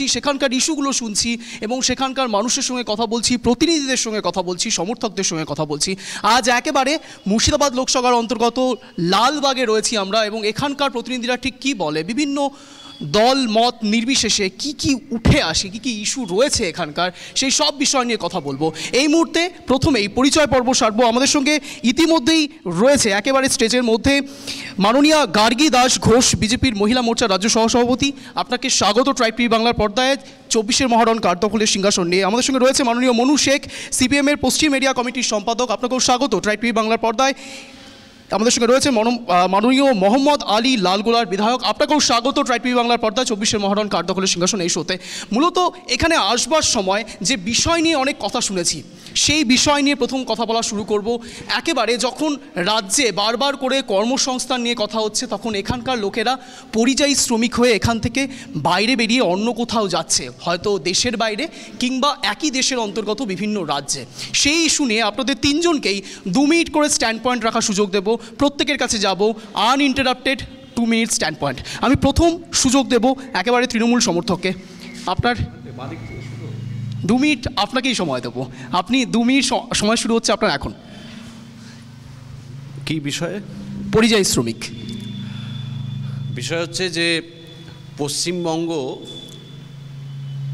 যাচ্ছি, সেখানকার ইস্যুগুলো শুনছি এবং সেখানকার মানুষের সঙ্গে কথা বলছি, প্রতিনিধিদের সঙ্গে কথা বলছি, সমর্থকদের সঙ্গে কথা বলছি। আজ একেবারে মুর্শিদাবাদ লোকসভার অন্তর্গত লালবাগে রয়েছি আমরা, এবং এখানকার প্রতিনিধিরা ঠিক কী বলে, বিভিন্ন দল মত নির্বিশেষে কি উঠে আসে, কি ইস্যু রয়েছে এখানকার, সেই সব বিষয় নিয়ে কথা বলবো। এই মুহূর্তে প্রথমেই পরিচয় পর্ব সারবো। আমাদের সঙ্গে ইতিমধ্যেই রয়েছে একেবারে স্টেজের মধ্যে মাননীয়া গার্গী দাস ঘোষ, বিজেপির মহিলা মোর্চার রাজ্য সহসভাপতি। আপনাকে স্বাগত ট্রাইব টিভি বাংলার পর্দায় 24 মহরণ কার্যকলের সিংহাসন নিয়ে। আমাদের সঙ্গে রয়েছে মাননীয় মনু শেখ, সিপিএমের পশ্চিম এরিয়া কমিটির সম্পাদক। আপনাকেও স্বাগত ট্রাইব টিভি বাংলার পর্দায়। আমাদের সঙ্গে রয়েছে মাননীয় মোহাম্মদ আলী লালগোলার বিধায়ক। আপনাকেও স্বাগত ট্রাইব টিভি বাংলার পর্দায় 24 মহরণ কার্যকলের সিংহাসন এই শোতে। মূলত এখানে আসবার সময় যে বিষয় নিয়ে অনেক কথা শুনেছি, সেই বিষয় নিয়ে প্রথম কথা বলা শুরু করব। একেবারে যখন রাজ্যে বারবার করে কর্মসংস্থান নিয়ে কথা হচ্ছে, তখন এখানকার লোকেরা পরিযায়ী শ্রমিক হয়ে এখান থেকে বাইরে বেরিয়ে অন্য কোথাও যাচ্ছে, হয়তো দেশের বাইরে কিংবা একই দেশের অন্তর্গত বিভিন্ন রাজ্যে। সেই ইস্যু নিয়ে আপনাদের তিনজনকেই 2 মিনিট করে স্ট্যান্ড পয়েন্ট রাখার সুযোগ দেব। প্রত্যেকের কাছে যাব আনইন্টারাপ্টেড 2 মিনিট স্ট্যান্ড পয়েন্ট। আমি প্রথম সুযোগ দেব একেবারে তৃণমূল সমর্থককে। আপনার 2 মিনিট আপনাকেই সময় দেবো। আপনি 2 মিনিট সময় শুরু হচ্ছে আপনার এখন। কি বিষয়ে? পরিযায়ী শ্রমিক। বিষয় হচ্ছে যে পশ্চিমবঙ্গ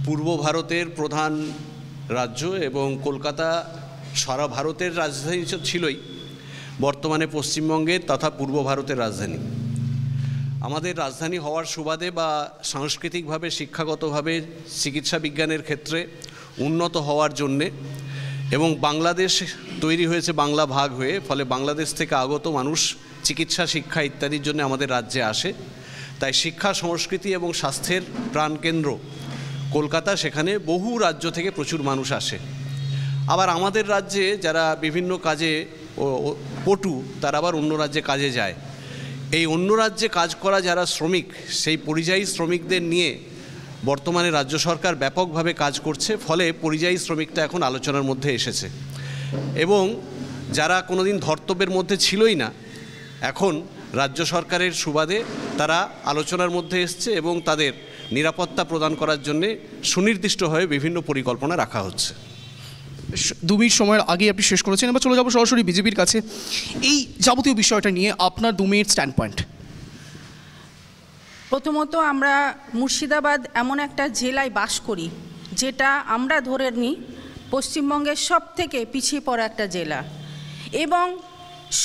পূর্ব ভারতের প্রধান রাজ্য এবং কলকাতা সারা ভারতের রাজধানী ছিলই, বর্তমানে পশ্চিমবঙ্গের তথা পূর্ব ভারতের রাজধানী। আমাদের রাজধানী হওয়ার সুবাদে বা সাংস্কৃতিকভাবে, শিক্ষাগতভাবে, চিকিৎসা বিজ্ঞানের ক্ষেত্রে উন্নত হওয়ার জন্যে, এবং বাংলাদেশ তৈরি হয়েছে বাংলা ভাগ হয়ে, ফলে বাংলাদেশ থেকে আগত মানুষ চিকিৎসা, শিক্ষা ইত্যাদির জন্য আমাদের রাজ্যে আসে। তাই শিক্ষা, সংস্কৃতি এবং স্বাস্থ্যের প্রাণকেন্দ্র কলকাতা, সেখানে বহু রাজ্য থেকে প্রচুর মানুষ আসে। আবার আমাদের রাজ্যে যারা বিভিন্ন কাজে পটু, তারা আবার অন্য রাজ্যে কাজে যায়। এই অন্য রাজ্যে কাজ করা যারা শ্রমিক, সেই পরিযায়ী শ্রমিকদের নিয়ে বর্তমানে রাজ্য সরকার ব্যাপকভাবে কাজ করছে, ফলে পরিযায়ী শ্রমিকটা এখন আলোচনার মধ্যে এসেছে। এবং যারা কোনোদিন ধর্তব্যের মধ্যে ছিলই না, এখন রাজ্য সরকারের সুবাদে তারা আলোচনার মধ্যে এসছে এবং তাদের নিরাপত্তা প্রদান করার জন্যে সুনির্দিষ্টভাবে বিভিন্ন পরিকল্পনা রাখা হচ্ছে। 2 মিনিট সময়ের আগে আপনি শেষ করেছেন, এবার চলে যাবো সরাসরি বিজেপির কাছে। এই যাবতীয় বিষয়টা নিয়ে আপনার 2 মিনিট স্ট্যান্ড পয়েন্ট। প্রথমত, আমরা মুর্শিদাবাদ এমন একটা জেলায় বাস করি যেটা আমরা ধরে নিই পশ্চিমবঙ্গের সবথেকে পিছিয়ে পড়া একটা জেলা, এবং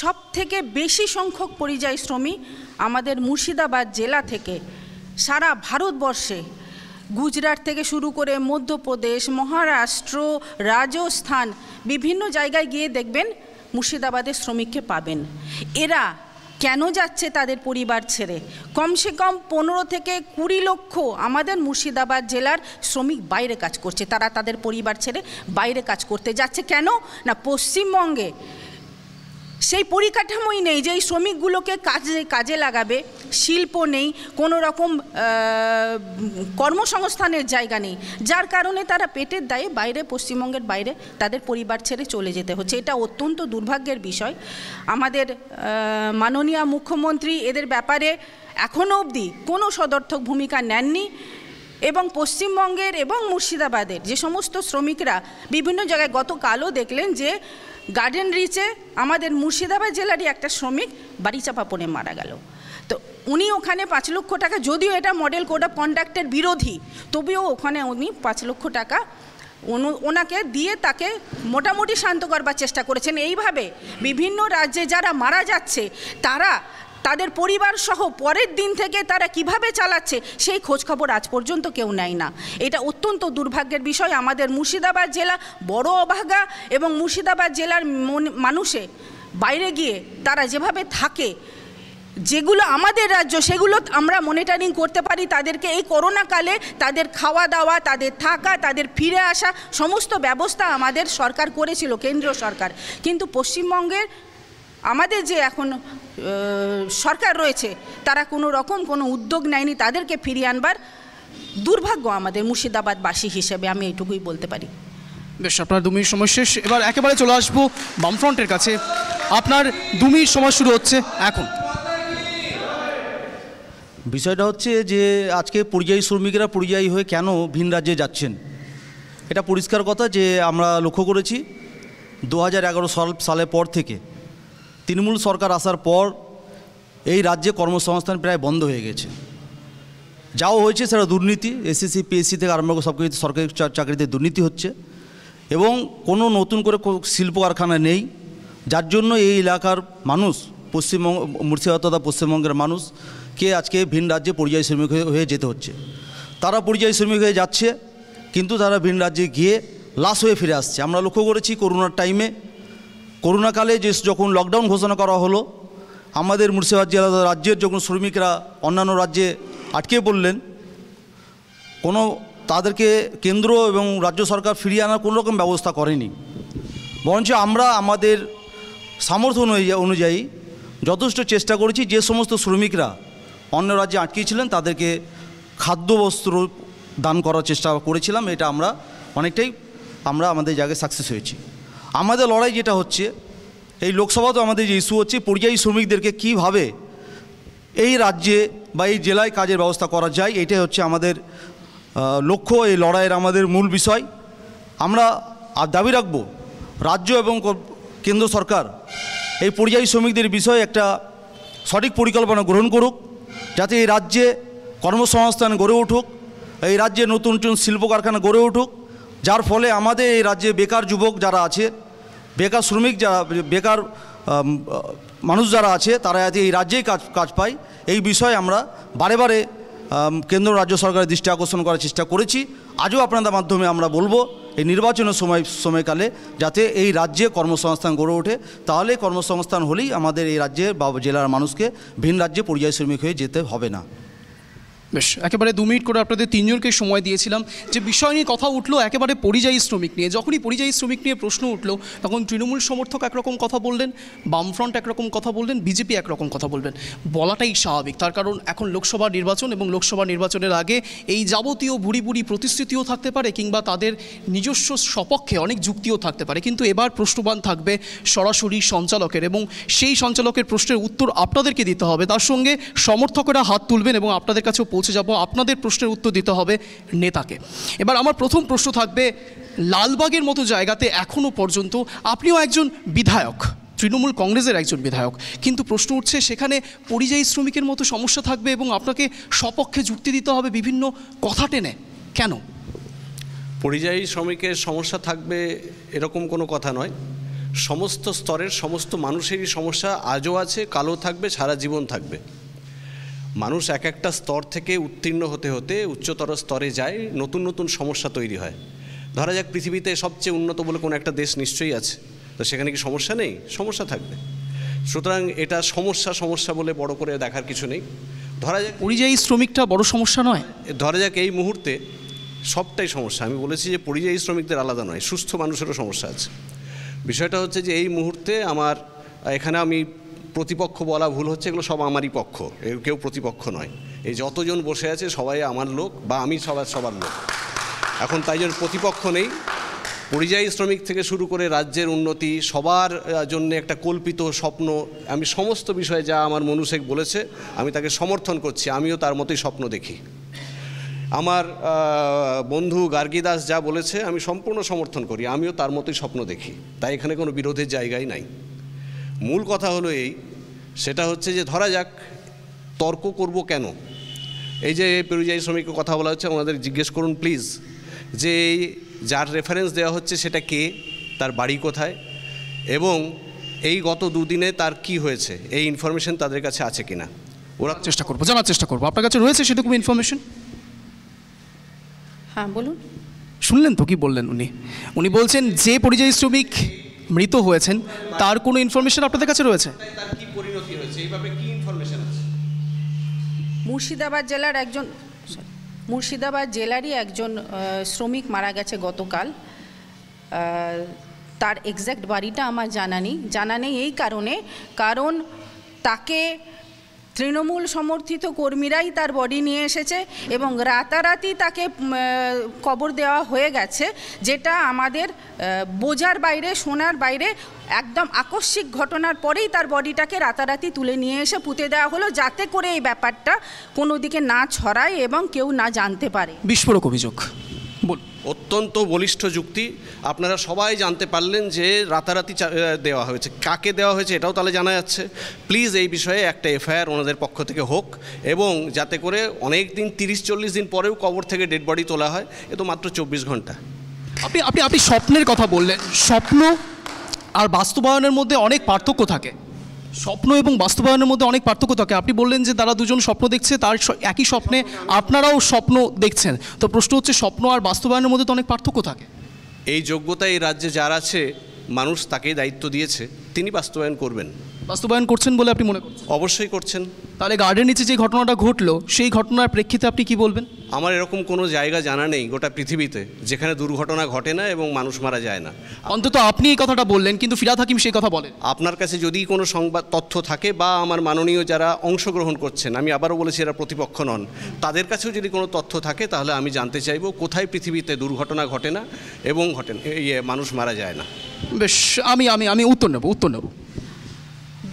সবথেকে বেশি সংখ্যক পরিযায়ী শ্রমিক আমাদের মুর্শিদাবাদ জেলা থেকে সারা ভারতবর্ষে, গুজরাট থেকে শুরু করে মধ্যপ্রদেশ, মহারাষ্ট্র, রাজস্থান, বিভিন্ন জায়গায় গিয়ে দেখবেন মুর্শিদাবাদের শ্রমিককে পাবেন। এরা কেন যাচ্ছে তাদের পরিবার ছেড়ে? কমসে কম 15 থেকে 20 লক্ষ আমাদের মুর্শিদাবাদ জেলার শ্রমিক বাইরে কাজ করছে। তারা তাদের পরিবার ছেড়ে বাইরে কাজ করতে যাচ্ছে। কেন না, পশ্চিমবঙ্গে সেই পরিকাঠামোই নেই যে এই শ্রমিকগুলোকে কাজে লাগাবে। শিল্প নেই, কোনো রকম কর্মসংস্থানের জায়গা নেই, যার কারণে তারা পেটের দায়ে বাইরে, পশ্চিমবঙ্গের বাইরে তাদের পরিবার ছেড়ে চলে যেতে হচ্ছে। এটা অত্যন্ত দুর্ভাগ্যের বিষয়। আমাদের মাননীয় মুখ্যমন্ত্রী এদের ব্যাপারে এখনও অবধি কোনো সদর্থক ভূমিকা নেননি, এবং পশ্চিমবঙ্গের এবং মুর্শিদাবাদের যে সমস্ত শ্রমিকরা বিভিন্ন জায়গায়, গতকালও দেখলেন যে গার্ডেন রিচে আমাদের মুর্শিদাবাদ জেলারই একটা শ্রমিক বাড়ি চাপা পড়ে মারা গেল। তো উনি ওখানে 5 লক্ষ টাকা, যদিও এটা মডেল কোড অফ কন্ডাক্টের বিরোধী, তবুও ওখানে উনি 5 লক্ষ টাকা ওনাকে দিয়ে তাকে মোটামুটি শান্ত করবার চেষ্টা করেছেন। এইভাবে বিভিন্ন রাজ্যে যারা মারা যাচ্ছে, তারা তাদের পরিবার সহ পরের দিন থেকে তারা কিভাবে চালাচ্ছে সেই খোঁজখবর আজ পর্যন্ত কেউ নেয় না। এটা অত্যন্ত দুর্ভাগ্যের বিষয়। আমাদের মুর্শিদাবাদ জেলা বড় অভাগা, এবং মুর্শিদাবাদ জেলার মানুষে বাইরে গিয়ে তারা যেভাবে থাকে, যেগুলো আমাদের রাজ্য সেগুলো আমরা মনিটরিং করতে পারি। তাদেরকে এই করোনাকালে তাদের খাওয়া দাওয়া, তাদের থাকা, তাদের ফিরে আসা সমস্ত ব্যবস্থা আমাদের সরকার করেছিল, কেন্দ্রীয় সরকার। কিন্তু পশ্চিমবঙ্গের আমাদের যে এখন সরকার রয়েছে, তারা কোনো রকম কোনো উদ্যোগ নেয়নি তাদেরকে ফিরিয়ে আনবার। দুর্ভাগ্য আমাদের মুর্শিদাবাদবাসী হিসেবে, আমি এইটুকুই বলতে পারি। বেশ, আপনার 2 মিনিট সময় শেষ। এবার একেবারে চলে আসবো বামফ্রন্টের কাছে। আপনার 2 মিনিট সময় শুরু হচ্ছে এখন। বিষয়টা হচ্ছে যে আজকে পরিযায়ী শ্রমিকরা পরিযায়ী হয়ে কেন ভিন রাজ্যে যাচ্ছেন, এটা পরিষ্কার কথা যে আমরা লক্ষ্য করেছি 2011 সালের পর থেকে তৃণমূল সরকার আসার পর এই রাজ্যে কর্মসংস্থান প্রায় বন্ধ হয়ে গেছে। যাও হয়েছে সেটা দুর্নীতি, এসএসসি পিএসসি থেকে আরম্ভ করে সব কিছু সরকারি চাকরিতে দুর্নীতি হচ্ছে এবং কোনো নতুন করে শিল্প কারখানা নেই, যার জন্য এই এলাকার মানুষ পশ্চিমবঙ্গ মুর্শিদাবাদ তথা পশ্চিমবঙ্গের মানুষকে আজকে ভিন রাজ্যে পরিযায়ী শ্রমিক হয়ে যেতে হচ্ছে। তারা পরিযায়ী শ্রমিক হয়ে যাচ্ছে কিন্তু তারা ভিন রাজ্যে গিয়ে লাশ হয়ে ফিরে আসছে। আমরা লক্ষ্য করেছি করোনার টাইমে, করোনাকালে যে যখন লকডাউন ঘোষণা করা হলো, আমাদের মুর্শিদাবাদ জেলা রাজ্যের যখন শ্রমিকরা অন্যান্য রাজ্যে আটকে পড়লেন, কোনো তাদেরকে কেন্দ্র এবং রাজ্য সরকার ফিরিয়ে আনার কোনো রকম ব্যবস্থা করেনি, বরঞ্চ আমরা আমাদের সামর্থ্য অনুযায়ী যথেষ্ট চেষ্টা করেছি যে সমস্ত শ্রমিকরা অন্য রাজ্যে আটকেছিলেন তাদেরকে খাদ্যবস্ত্র দান করার চেষ্টা করেছিলাম। এটা আমরা অনেকটাই আমাদের জায়গায় সাকসেস হয়েছি। আমাদের লড়াই যেটা হচ্ছে, এই লোকসভাতেও আমাদের যে ইস্যু হচ্ছে পরিযায়ী শ্রমিকদেরকে কীভাবে এই রাজ্যে বা এই জেলায় কাজের ব্যবস্থা করা যায়, এটাই হচ্ছে আমাদের লক্ষ্য, এই লড়াইয়ের আমাদের মূল বিষয়। আমরা দাবি রাখব রাজ্য এবং কেন্দ্র সরকার এই পরিযায়ী শ্রমিকদের বিষয়ে একটা সঠিক পরিকল্পনা গ্রহণ করুক, যাতে এই রাজ্যে কর্মসংস্থান গড়ে উঠুক, এই রাজ্যে নতুন নতুন শিল্প কারখানা গড়ে উঠুক, যার ফলে আমাদের এই রাজ্যে বেকার যুবক যারা আছে, বেকার শ্রমিক যারা, বেকার মানুষ যারা আছে, তারা যাতে এই রাজ্যেই কাজ পায়। এই বিষয়ে আমরা বারে বারে কেন্দ্র রাজ্য সরকারের দৃষ্টি আকর্ষণ করার চেষ্টা করেছি। আজও আপনাদের মাধ্যমে আমরা বলবো এই নির্বাচনের সময়কালে যাতে এই রাজ্যে কর্মসংস্থান গড়ে ওঠে, তাহলে কর্মসংস্থান হলেই আমাদের এই রাজ্যের বা জেলার মানুষকে ভিন রাজ্যে পরিযায়ী শ্রমিক হয়ে যেতে হবে না। বেশ, একেবারে 2 মিনিট করে আপনাদের তিনজনকে সময় দিয়েছিলাম। যে বিষয় নিয়ে কথা উঠলো একেবারে পরিযায়ী শ্রমিক নিয়ে, যখনই পরিযায়ী শ্রমিক নিয়ে প্রশ্ন উঠলো তখন তৃণমূল সমর্থক একরকম কথা বললেন, বামফ্রন্ট একরকম কথা বললেন, বিজেপি একরকম কথা বলবেন, বলাটাই স্বাভাবিক। তার কারণ এখন লোকসভা নির্বাচন এবং লোকসভা নির্বাচনের আগে এই যাবতীয় বুড়ি বুড়ি প্রতিশ্রুতিও থাকতে পারে কিংবা তাদের নিজস্ব সপক্ষে অনেক যুক্তিও থাকতে পারে, কিন্তু এবার প্রশ্নবান থাকবে সরাসরি সঞ্চালকের এবং সেই সঞ্চালকের প্রশ্নের উত্তর আপনাদেরকে দিতে হবে। তার সঙ্গে সমর্থকেরা হাত তুলবেন এবং আপনাদের কাছেও পৌঁছে যাব, আপনাদের প্রশ্নের উত্তর দিতে হবে নেতাকে। এবার আমার প্রথম প্রশ্ন থাকবে, লালবাগের মতো জায়গাতে এখনও পর্যন্ত আপনিও একজন বিধায়ক, তৃণমূল কংগ্রেসের একজন বিধায়ক, কিন্তু প্রশ্ন উঠছে সেখানে পরিযায়ী শ্রমিকের মতো সমস্যা থাকবে এবং আপনাকে সপক্ষে যুক্তি দিতে হবে বিভিন্ন কথা টেনে, কেন? পরিযায়ী শ্রমিকের সমস্যা থাকবে এরকম কোনো কথা নয়। সমস্ত স্তরের সমস্ত মানুষেরই সমস্যা আজও আছে, কালও থাকবে, সারা জীবন থাকবে। মানুষ এক একটা স্তর থেকে উত্তীর্ণ হতে হতে উচ্চতর স্তরে যায়, নতুন নতুন সমস্যা তৈরি হয়। ধরা যাক পৃথিবীতে সবচেয়ে উন্নত বলে কোনো একটা দেশ নিশ্চয়ই আছে, তো সেখানে কি সমস্যা নেই? সমস্যা থাকবে। সুতরাং এটা সমস্যা বলে বড় করে দেখার কিছু নেই। ধরা যাক পরিযায়ী শ্রমিকটা বড় সমস্যা নয়, ধরা যাক এই মুহূর্তে সবটাই সমস্যা। আমি বলেছি যে পরিযায়ী শ্রমিকদের আলাদা নয়, সুস্থ মানুষেরও সমস্যা আছে। বিষয়টা হচ্ছে যে এই মুহূর্তে আমার এখানে আমি প্রতিপক্ষ বলা ভুল হচ্ছে, এগুলো সব আমারই পক্ষ, কেউ প্রতিপক্ষ নয়। এই যতজন বসে আছে সবাই আমার লোক বা আমি সবার লোক। এখন তাই জন্য প্রতিপক্ষ নেই। পরিযায়ী শ্রমিক থেকে শুরু করে রাজ্যের উন্নতি, সবার জন্য একটা কল্পিত স্বপ্ন, আমি সমস্ত বিষয়ে যা আমার মনু শেখ বলেছে আমি তাকে সমর্থন করছি, আমিও তার মতোই স্বপ্ন দেখি। আমার বন্ধু গার্গী দাস যা বলেছে আমি সম্পূর্ণ সমর্থন করি, আমিও তার মতোই স্বপ্ন দেখি, তাই এখানে কোনো বিরোধের জায়গাই নাই। মূল কথা হলো সেটা হচ্ছে যে ধরা যাক তর্ক করব কেন? এই যে পরিযায়ী শ্রমিকের কথা বলা হচ্ছে, ওনাদের জিজ্ঞেস করুন প্লিজ যে যার রেফারেন্স দেওয়া হচ্ছে সেটা কে, তার বাড়ি কোথায় এবং এই গত দুদিনে তার কি হয়েছে, এই ইনফরমেশন তাদের কাছে আছে কিনা। ওরা জানার চেষ্টা করবো আপনার কাছে রয়েছে সেরকম ইনফরমেশন? হ্যাঁ বলুন। শুনলেন তো কি বললেন উনি বলছেন যে পরিযায়ী শ্রমিক মৃত হয়েছেন তার কোনো ইনফরমেশন আপনাদের কাছে রয়েছে? তার কি পরিণতি হয়েছে, এইভাবে কি ইনফরমেশন আছে? মুর্শিদাবাদ জেলারই একজন শ্রমিক মারা গেছে গতকাল। তার এক্স্যাক্ট বাড়িটা আমার জানা নেই এই কারণ তাকে তৃণমূল সমর্থিত কর্মীরাই তার বডি নিয়ে এসেছে এবং রাতারাতি তাকে কবর দেওয়া হয়ে গেছে, যেটা আমাদের বোঝার বাইরে, শোনার বাইরে। একদম আকস্মিক ঘটনার পরেই তার বডিটাকে রাতারাতি তুলে নিয়ে এসে পুঁতে দেওয়া হলো, যাতে করে এই ব্যাপারটা কোনো দিকে না ছড়ায় এবং কেউ না জানতে পারে। বিস্ফোরক অভিযোগ বল। অত্যন্ত বলিষ্ঠ যুক্তি। আপনারা সবাই জানতে পারলেন যে রাতারাতি দেওয়া হয়েছে। কাকে দেওয়া হয়েছে এটাও তাহলে জানা যাচ্ছে। প্লিজ এই বিষয়ে একটা এফআইআর ওনাদের পক্ষ থেকে হোক, এবং যাতে করে অনেক দিন 30-40 দিন পরেও কবর থেকে ডেড বডি তোলা হয়। এ তো মাত্র 24 ঘন্টা। আপনি আপনি আপনি স্বপ্নের কথা বললেন। স্বপ্ন আর বাস্তবায়নের মধ্যে অনেক পার্থক্য থাকে। স্বপ্ন এবং বাস্তবায়নের মধ্যে অনেক পার্থক্য থাকে। আপনি বললেন যে তারা দুজন স্বপ্ন দেখছে, তার একই স্বপ্নে আপনারাও স্বপ্ন দেখছেন। তো প্রশ্ন হচ্ছে, স্বপ্ন আর বাস্তবায়নের মধ্যে তো অনেক পার্থক্য থাকে। এই যোগ্যতা এই রাজ্যে যার আছে, মানুষ তাকেই দায়িত্ব দিয়েছে, তিনি বাস্তবায়ন করবেন। বাস্তবায়ন করছেন বলে আপনি মনে করছেন? অবশ্যই করছেন। তাহলে গার্ডের নিচে যে ঘটনাটা ঘটলো, সেই ঘটনার প্রেক্ষিতে আপনি কি বলবেন? আমার এরকম কোনো জায়গা জানা নেই গোটা পৃথিবীতে যেখানে দুর্ঘটনা ঘটে না এবং মানুষ মারা যায় না। অন্তত আপনি এই কথাটা বললেন, কিন্তু ফিরহাদ হাকিম সেই কথা বলেন। আপনার কাছে যদি কোনো সংবাদ তথ্য থাকে, বা আমার মাননীয় যারা অংশগ্রহণ করছেন, আমি আবারও বলেছি এরা প্রতিপক্ষ নন, তাদের কাছেও যদি কোনো তথ্য থাকে, তাহলে আমি জানতে চাইব কোথায় পৃথিবীতে দুর্ঘটনা ঘটে না এবং মানুষ মারা যায় না। বেশ, আমি আমি আমি উত্তর নেব।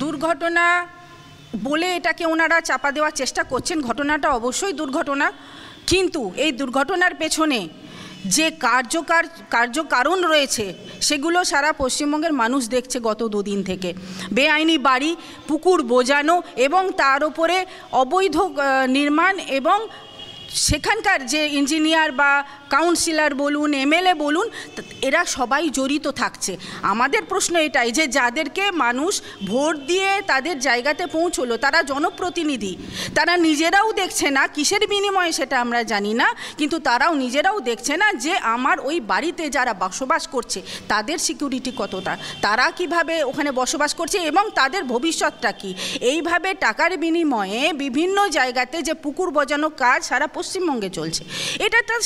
দুর্ঘটনা বলে এটাকে ওনারা চাপা দেওয়ার চেষ্টা করছেন। ঘটনাটা অবশ্যই দুর্ঘটনা, কিন্তু এই দুর্ঘটনার পেছনে যে কার্যকারণ রয়েছে সেগুলো সারা পশ্চিমবঙ্গের মানুষ দেখছে গত দুদিন থেকে। বেআইনি বাড়ি, পুকুর বোজানো এবং তার উপরে অবৈধ নির্মাণ, এবং সেখানকার যে ইঞ্জিনিয়ার বা কাউন্সিলর বলুন, এমএলএ বলুন, এরা সবাই জড়িত থাকছে। আমাদের প্রশ্ন এটাই যে যাদেরকে মানুষ ভোট দিয়ে তাদের জায়গাতে পৌঁছলো, তারা জনপ্রতিনিধি, তারা নিজেরাও দেখছে না, কিসের বিনিময়ে সেটা আমরা জানি না, কিন্তু তারাও নিজেরাও দেখছে না যে আমার ওই বাড়িতে যারা বসবাস করছে তাদের সিকিউরিটি কতটা, তারা কিভাবে ওখানে বসবাস করছে এবং তাদের ভবিষ্যৎটা কী। এইভাবে টাকার বিনিময়ে বিভিন্ন জায়গাতে যে পুকুর বজানো কাজ সারা পশ্চিমবঙ্গে চলছে,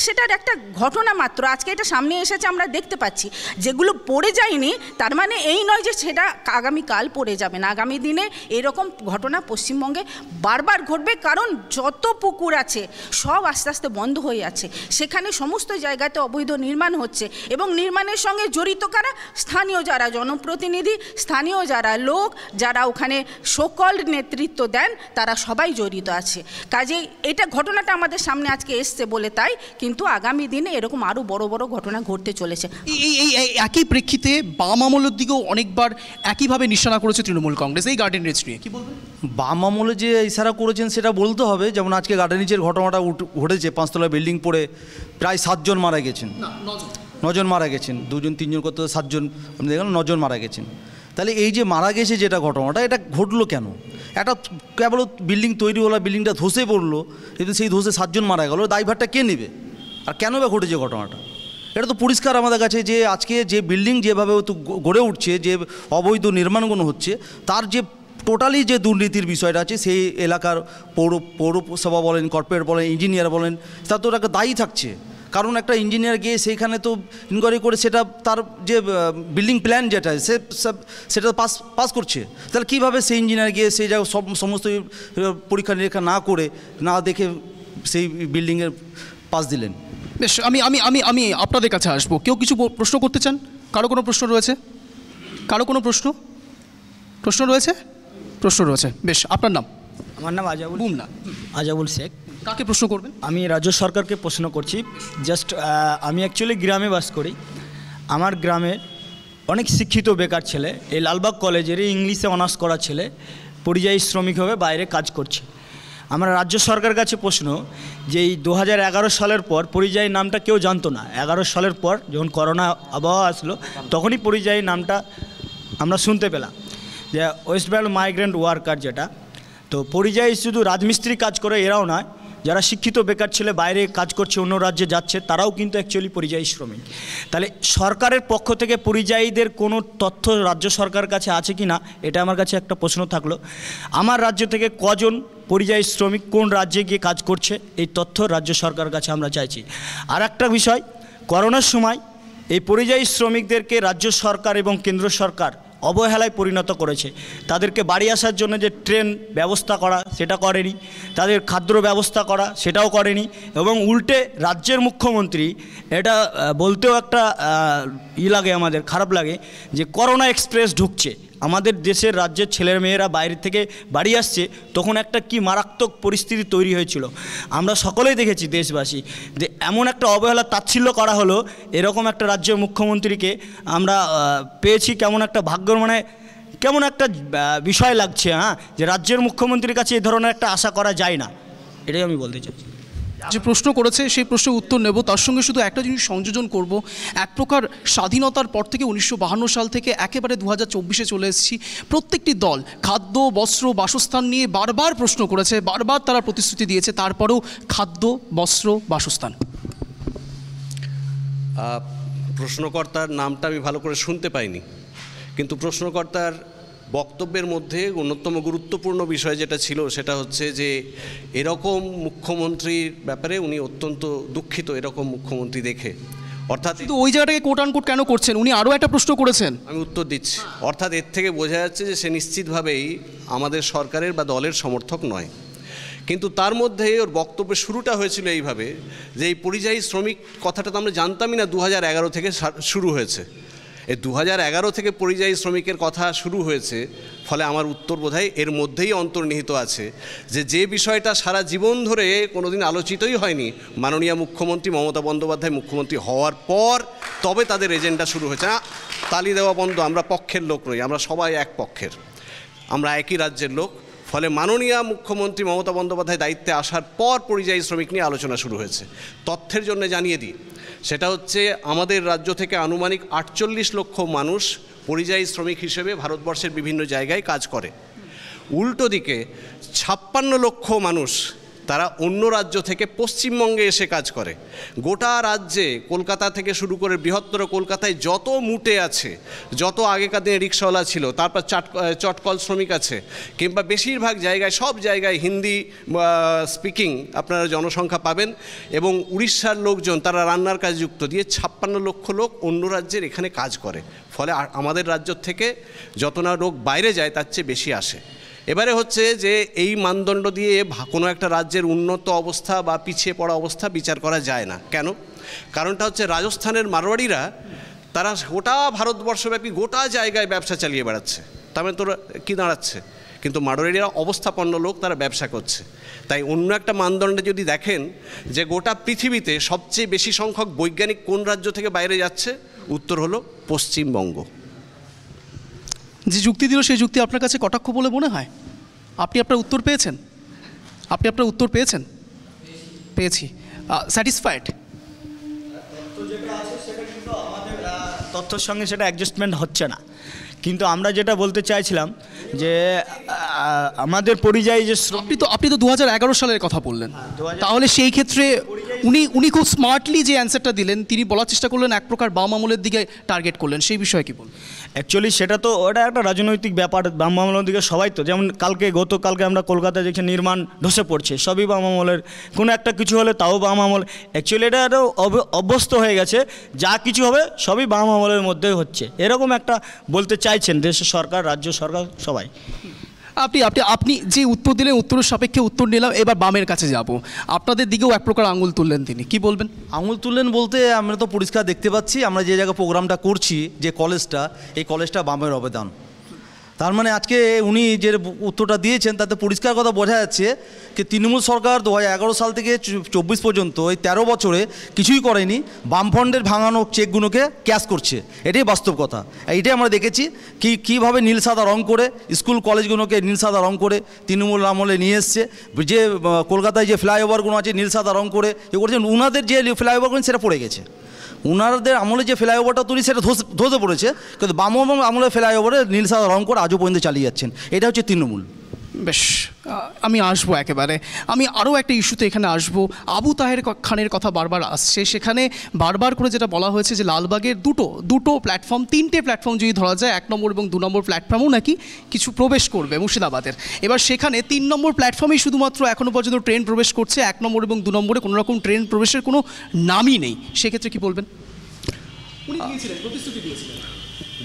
সেটার একটা ঘটনা মাত্র। আজকে এটা সামনে এসেছে, আমরা দেখতে পাচ্ছি। যেগুলো পড়ে যায়নি তার মানে এই নয় যে সেটা আগামীকাল পড়ে যাবে না। আগামী দিনে এরকম ঘটনা পশ্চিমবঙ্গে বারবার ঘটবে, কারণ যত পুকুর আছে সব আস্তে আস্তে বন্ধ হয়ে আছে। সেখানে সমস্ত জায়গাতে অবৈধ নির্মাণ হচ্ছে, এবং নির্মাণের সঙ্গে জড়িত কারা? স্থানীয় যারা জনপ্রতিনিধি, স্থানীয় যারা লোক, যারা ওখানে সকল নেতৃত্ব দেন, তারা সবাই জড়িত আছে। কাজেই এটা ঘটনাটা আমাদের সামনে আজকে এসছে বলে তাই, কিন্তু আগামী দিনে এরকম আরও বড় বড় ঘটনা ঘটতে চলেছে। এই একই প্রেক্ষিতে বাম আমলের দিকেও অনেকবার একইভাবে নিশানা করেছে তৃণমূল কংগ্রেস এই গার্ডেন রিচ নিয়ে। কি বলবেন? বাম আমলে যে ইশারা করেছেন সেটা বলতে হবে। যেমন আজকে গার্ডেন রিচের ঘটনাটা ঘটেছে, 5তলা বিল্ডিং পড়ে প্রায় 7 জন মারা গেছেন। 9 জন মারা গেছেন, 2 জন 3 জন করতে 7 জন, আপনি দেখলাম 9 জন মারা গেছেন। তাহলে এই যে মারা গেছে যেটা ঘটনাটা, এটা ঘটলো কেন? একটা কেবল বিল্ডিং তৈরি হলো, বিল্ডিংটা ধসে পড়লো, কিন্তু সেই ধসে 7 জন মারা গেল, দায়ভারটা কে নেবে? আর কেন বা ঘটেছে ঘটনাটা? এটা তো পরিষ্কার আমাদের কাছে যে আজকে যে বিল্ডিং যেভাবে গড়ে উঠছে, যে অবৈধ নির্মাণগুলো হচ্ছে, তার যে টোটালি যে দুর্নীতির বিষয়টা আছে, সেই এলাকার পৌরসভা বলেন, কর্পোরেট বলেন, ইঞ্জিনিয়ার বলেন, তার তো একটা দায়ী থাকছে। কারণ একটা ইঞ্জিনিয়ার গিয়ে সেইখানে তো ইনকোয়ারি করে সেটা তার যে বিল্ডিং প্ল্যান যেটা সেটা পাস করছে। তাহলে কীভাবে সেই ইঞ্জিনিয়ার গিয়ে সেই জায়গায় সমস্ত পরীক্ষা নিরীক্ষা না করে, না দেখে সেই বিল্ডিংয়ের পাস দিলেন? বেশ, আমি আমি আমি আমি আপনাদের কাছে আসবো। কেউ কিছু প্রশ্ন করতে চান? কারো কোনো প্রশ্ন রয়েছে? কারো কোনো প্রশ্ন রয়েছে? বেশ, আপনার নাম? আমার নাম আজাবুল আজাবুল শেখ। কাকে প্রশ্ন করবেন? আমি রাজ্য সরকারকে প্রশ্ন করছি। জাস্ট আমি অ্যাকচুয়ালি গ্রামে বাস করি। আমার গ্রামে অনেক শিক্ষিত বেকার ছেলে, এই লালবাগ কলেজেরই ইংলিশে অনার্স করা ছেলে পরিযায়ী শ্রমিক হয়ে বাইরে কাজ করছে। আমার রাজ্য সরকারের কাছে প্রশ্ন যে এই 2011 সালের পর পরিযায়ী নামটা কেউ জানতো না। 11 সালের পর যখন করোনা আবহাওয়া আসলো, তখনই পরিযায়ী নামটা আমরা শুনতে পেলাম, যে ওয়েস্ট বেঙ্গল মাইগ্রেন্ট ওয়ার্কার যেটা। তো পরিযায়ী শুধু রাজমিস্ত্রি কাজ করে এরাও নয়, যারা শিক্ষিত বেকার ছেলে বাইরে কাজ করছে, অন্য রাজ্যে যাচ্ছে, তারাও কিন্তু অ্যাকচুয়ালি পরিযায়ী শ্রমিক। তাহলে সরকারের পক্ষ থেকে পরিযায়ীদের কোনো তথ্য রাজ্য সরকারের কাছে আছে কি না, এটা আমার কাছে একটা প্রশ্ন থাকলো। আমার রাজ্য থেকে কজন পরিযায়ী শ্রমিক কোন রাজ্যে গিয়ে কাজ করছে, এই তথ্য রাজ্য সরকারের কাছে আমরা চাইছি। আর একটা বিষয়, করোনার সময় এই পরিযায়ী শ্রমিকদেরকে রাজ্য সরকার এবং কেন্দ্র সরকার অবহেলায় পরিণত করেছে। তাদেরকে বাড়ি আসার জন্য যে ট্রেন ব্যবস্থা করা সেটা করেনি, তাদের খাদ্য ব্যবস্থা করা সেটাও করেনি, এবং উল্টে রাজ্যের মুখ্যমন্ত্রী, এটা বলতেও একটা লাগে, আমাদের খারাপ লাগে যে করোনা এক্সপ্রেস ঢুকছে আমাদের দেশের রাজ্যের ছেলেমেয়েরা বাইরে থেকে বাড়ি আসছে, তখন একটা কি মারাত্মক পরিস্থিতি তৈরি হয়েছিল। আমরা সকলেই দেখেছি দেশবাসী যে এমন একটা অবহেলা তাচ্ছিল্য করা হলো, এরকম একটা রাজ্যের মুখ্যমন্ত্রীকে আমরা পেয়েছি। কেমন একটা ভাগ্যর মানে কেমন একটা বিষয় লাগছে, যে রাজ্যের মুখ্যমন্ত্রীর কাছে এই ধরনের একটা আশা করা যায় না, এটাই আমি বলতে চাইছি। যে প্রশ্ন করেছে সেই প্রশ্নের উত্তর নেব, তার সঙ্গে শুধু একটা জিনিস সংযোজন করব। এক প্রকার স্বাধীনতার পর থেকে 1952 সাল থেকে একেবারে 2024-এ চলে এসেছি, প্রত্যেকটি দল খাদ্য, বস্ত্র, বাসস্থান নিয়ে বারবার প্রশ্ন করেছে, বারবার তারা প্রতিশ্রুতি দিয়েছে, তারপরেও খাদ্য, বস্ত্র, বাসস্থান। প্রশ্নকর্তার নামটা আমি ভালো করে শুনতে পাইনি, কিন্তু প্রশ্নকর্তার বক্তব্যের মধ্যে অন্যতম গুরুত্বপূর্ণ বিষয় যেটা ছিল সেটা হচ্ছে যে এরকম মুখ্যমন্ত্রীর ব্যাপারে উনি অত্যন্ত দুঃখিত এরকম মুখ্যমন্ত্রী দেখে। অর্থাৎ কিন্তু ওই জায়গাটাকে কোট আনকোট কেন করছেন? উনি আরও একটা প্রশ্ন করেছেন, আমি উত্তর দিচ্ছি। অর্থাৎ এর থেকে বোঝা যাচ্ছে যে সে নিশ্চিতভাবেই আমাদের সরকারের বা দলের সমর্থক নয়। কিন্তু তার মধ্যে ওর বক্তব্যের শুরুটা হয়েছিল এইভাবে যে এই পরিযায়ী শ্রমিক কথাটা তো আমরা জানতামই না 2011 থেকে শুরু হয়েছে। এই 2011 থেকে পরিযায়ী শ্রমিকের কথা শুরু হয়েছে, ফলে আমার উত্তর বোধহয় এর মধ্যেই অন্তর্নিহিত আছে যে বিষয়টা সারা জীবন ধরে কোনোদিন আলোচিতই হয়নি, মাননীয় মুখ্যমন্ত্রী মমতা বন্দ্যোপাধ্যায় মুখ্যমন্ত্রী হওয়ার পর তবে তাদের এজেন্ডা শুরু হয়েছে। তালি দেওয়া বন্ধ, আমরা পক্ষের লোক নই, আমরা সবাই এক পক্ষের, আমরা একই রাজ্যের লোক। ফলে মাননীয় মুখ্যমন্ত্রী মমতা বন্দ্যোপাধ্যায় দায়িত্বে আসার পর পরিযায়ী শ্রমিক নিয়ে আলোচনা শুরু হয়েছে। তথ্যের জন্য জানিয়ে দিই, সেটা হচ্ছে আমাদের রাজ্য থেকে আনুমানিক 48 লক্ষ মানুষ পরিযায়ী শ্রমিক হিসেবে ভারতবর্ষের বিভিন্ন জায়গায় কাজ করে। উল্টো দিকে 56 লক্ষ মানুষ তারা অন্য রাজ্য থেকে পশ্চিমবঙ্গে এসে কাজ করে। গোটা রাজ্যে কলকাতা থেকে শুরু করে বৃহত্তর কলকাতায় যত মুটে আছে, যত আগেকার দিনে রিক্সাওয়ালা ছিল, তারপর চটকল শ্রমিক আছে, কিংবা বেশিরভাগ জায়গায় সব জায়গায় হিন্দি স্পিকিং আপনারা জনসংখ্যা পাবেন, এবং উড়িষ্যার লোকজন তারা রান্নার কাজে যুক্ত দিয়ে 56 লক্ষ লোক অন্য রাজ্যের এখানে কাজ করে। ফলে আমাদের রাজ্য থেকে যত না লোক বাইরে যায় তার চেয়ে বেশি আসে। এবারে হচ্ছে যে এই মানদণ্ড দিয়ে কোনো একটা রাজ্যের উন্নত অবস্থা বা পিছিয়ে পড়া অবস্থা বিচার করা যায় না। কেন? কারণটা হচ্ছে রাজস্থানের মারোয়াড়িরা তারা গোটা ভারতবর্ষব্যাপী গোটা জায়গায় ব্যবসা চালিয়ে বেড়াচ্ছে, তার মানে তোরা কী দাঁড়াচ্ছে? কিন্তু মারোয়াড়িরা অবস্থাপন্ন লোক, তারা ব্যবসা করছে। তাই অন্য একটা মানদণ্ডে যদি দেখেন যে গোটা পৃথিবীতে সবচেয়ে বেশি সংখ্যক বৈজ্ঞানিক কোন রাজ্য থেকে বাইরে যাচ্ছে, উত্তর হলো পশ্চিমবঙ্গ। যে যুক্তি দিল সেই যুক্তি আপনার কাছে কটাক্ষ বলে মনে হয়? আপনি আপনার উত্তর পেয়েছেন? আপনি আপনার উত্তর পেয়েছেন? পেয়েছি। স্যাটিসফাইড? তথ্যের সঙ্গে সেটা অ্যাডজাস্টমেন্ট হচ্ছে না, কিন্তু আমরা যেটা বলতে চাইছিলাম যে আমাদের পরিযায়ী যে আপনি তো 2011 সালের কথা বললেন, তাহলে সেই ক্ষেত্রে উনি খুব স্মার্টলি যে অ্যান্সারটা দিলেন, তিনি বলার চেষ্টা করলেন এক প্রকার বাম আমলের দিকে টার্গেট করলেন, সেই বিষয়ে কি বলবেন? অ্যাকচুয়ালি সেটা তো ওটা একটা রাজনৈতিক ব্যাপার, বাম আমলের দিকে সবাই তো, যেমন গতকালকে আমরা কলকাতায় দেখছি নির্মাণ ধসে পড়ছে, সবই বাম আমলের, কোনো একটা কিছু হলে তাও বাম আমল। অ্যাকচুয়ালি এটা আরও অভ্যস্ত হয়ে গেছে, যা কিছু হবে সবই বাম আমলের মধ্যেই হচ্ছে, এরকম একটা বলতে চাইছেন দেশের সরকার, রাজ্য সরকার সবাই। আপনি যে উত্তর দিলেন উত্তরের সাপেক্ষে উত্তর নিলাম, এবার বামের কাছে যাব। আপনাদের দিকেও এক প্রকার আঙুল তুললেন তিনি, কি বলবেন? আঙুল তুললেন বলতে আমরা তো পরিষ্কার দেখতে পাচ্ছি, আমরা যে জায়গায় প্রোগ্রামটা করছি, যে কলেজটা, এই কলেজটা বামের অবদান। তার মানে আজকে উনি যে উত্তরটা দিয়েছেন তাতে পরিষ্কার কথা বোঝা যাচ্ছে যে তৃণমূল সরকার 2011 সাল থেকে 24 পর্যন্ত এই 13 বছরে কিছুই করেনি, বামফ্রন্টের ভাঙানো চেকগুলোকে ক্যাশ করছে, এটাই বাস্তব কথা। এইটাই আমরা দেখেছি কীভাবে নীল সাদা রং করে স্কুল কলেজগুলোকে নীল সাদা রং করে তৃণমূল আমলে নিয়ে এসছে। যে কলকাতায় যে ফ্লাইওভারগুলো আছে নীল সাদা রং করে এ করেছেন, উনাদের যে ফ্লাইওভারগুলো সেটা পড়ে গেছে, উনাদের আমলে যে ফ্লাইওভারটা তৈরি সেটা ধসে পড়েছে, কিন্তু বাম আমলে ফ্লাইওভারে নীল সাদা রং করে আজও পর্যন্ত চালিয়ে যাচ্ছেন, এটা হচ্ছে তৃণমূল। বেশ, আমি আসবো একেবারে, আমি আরও একটা ইস্যুতে এখানে আসবো। আবু তাহের খানের কথা বারবার আসছে, সেখানে বারবার করে যেটা বলা হয়েছে যে লালবাগের দুটো প্ল্যাটফর্ম, 3টে প্ল্যাটফর্ম যদি ধরা যায়, 1 নম্বর এবং 2 নম্বর প্ল্যাটফর্মও নাকি কিছু প্রবেশ করবে মুর্শিদাবাদের। এবার সেখানে 3 নম্বর প্ল্যাটফর্মেই শুধুমাত্র এখনও পর্যন্ত ট্রেন প্রবেশ করছে, 1 নম্বর এবং 2 নম্বরে কোনো রকম ট্রেন প্রবেশের কোনো নামই নেই। সেক্ষেত্রে কি বলবেন?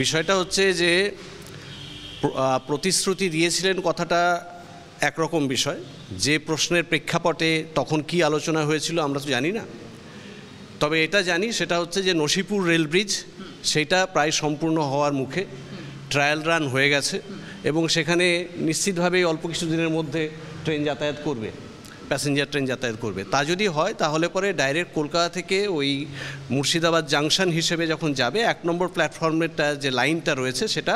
বিষয়টা হচ্ছে যে প্রতিশ্রুতি দিয়েছিলেন কথাটা একরকম বিষয়, যে প্রশ্নের প্রেক্ষাপটে তখন কি আলোচনা হয়েছিল আমরা তো জানি না। তবে এটা জানি, সেটা হচ্ছে যে নসিপুর রেল ব্রিজ সেটা প্রায় সম্পূর্ণ হওয়ার মুখে, ট্রায়াল রান হয়ে গেছে এবং সেখানে নিশ্চিতভাবেই অল্প কিছু দিনের মধ্যে ট্রেন যাতায়াত করবে, প্যাসেঞ্জার ট্রেন যাতায়াত করবে। তা যদি হয় তাহলে পরে ডাইরেক্ট কলকাতা থেকে ওই মুর্শিদাবাদ জাংশন হিসেবে যখন যাবে, 1 নম্বর প্ল্যাটফর্মেরটা যে লাইনটা রয়েছে সেটা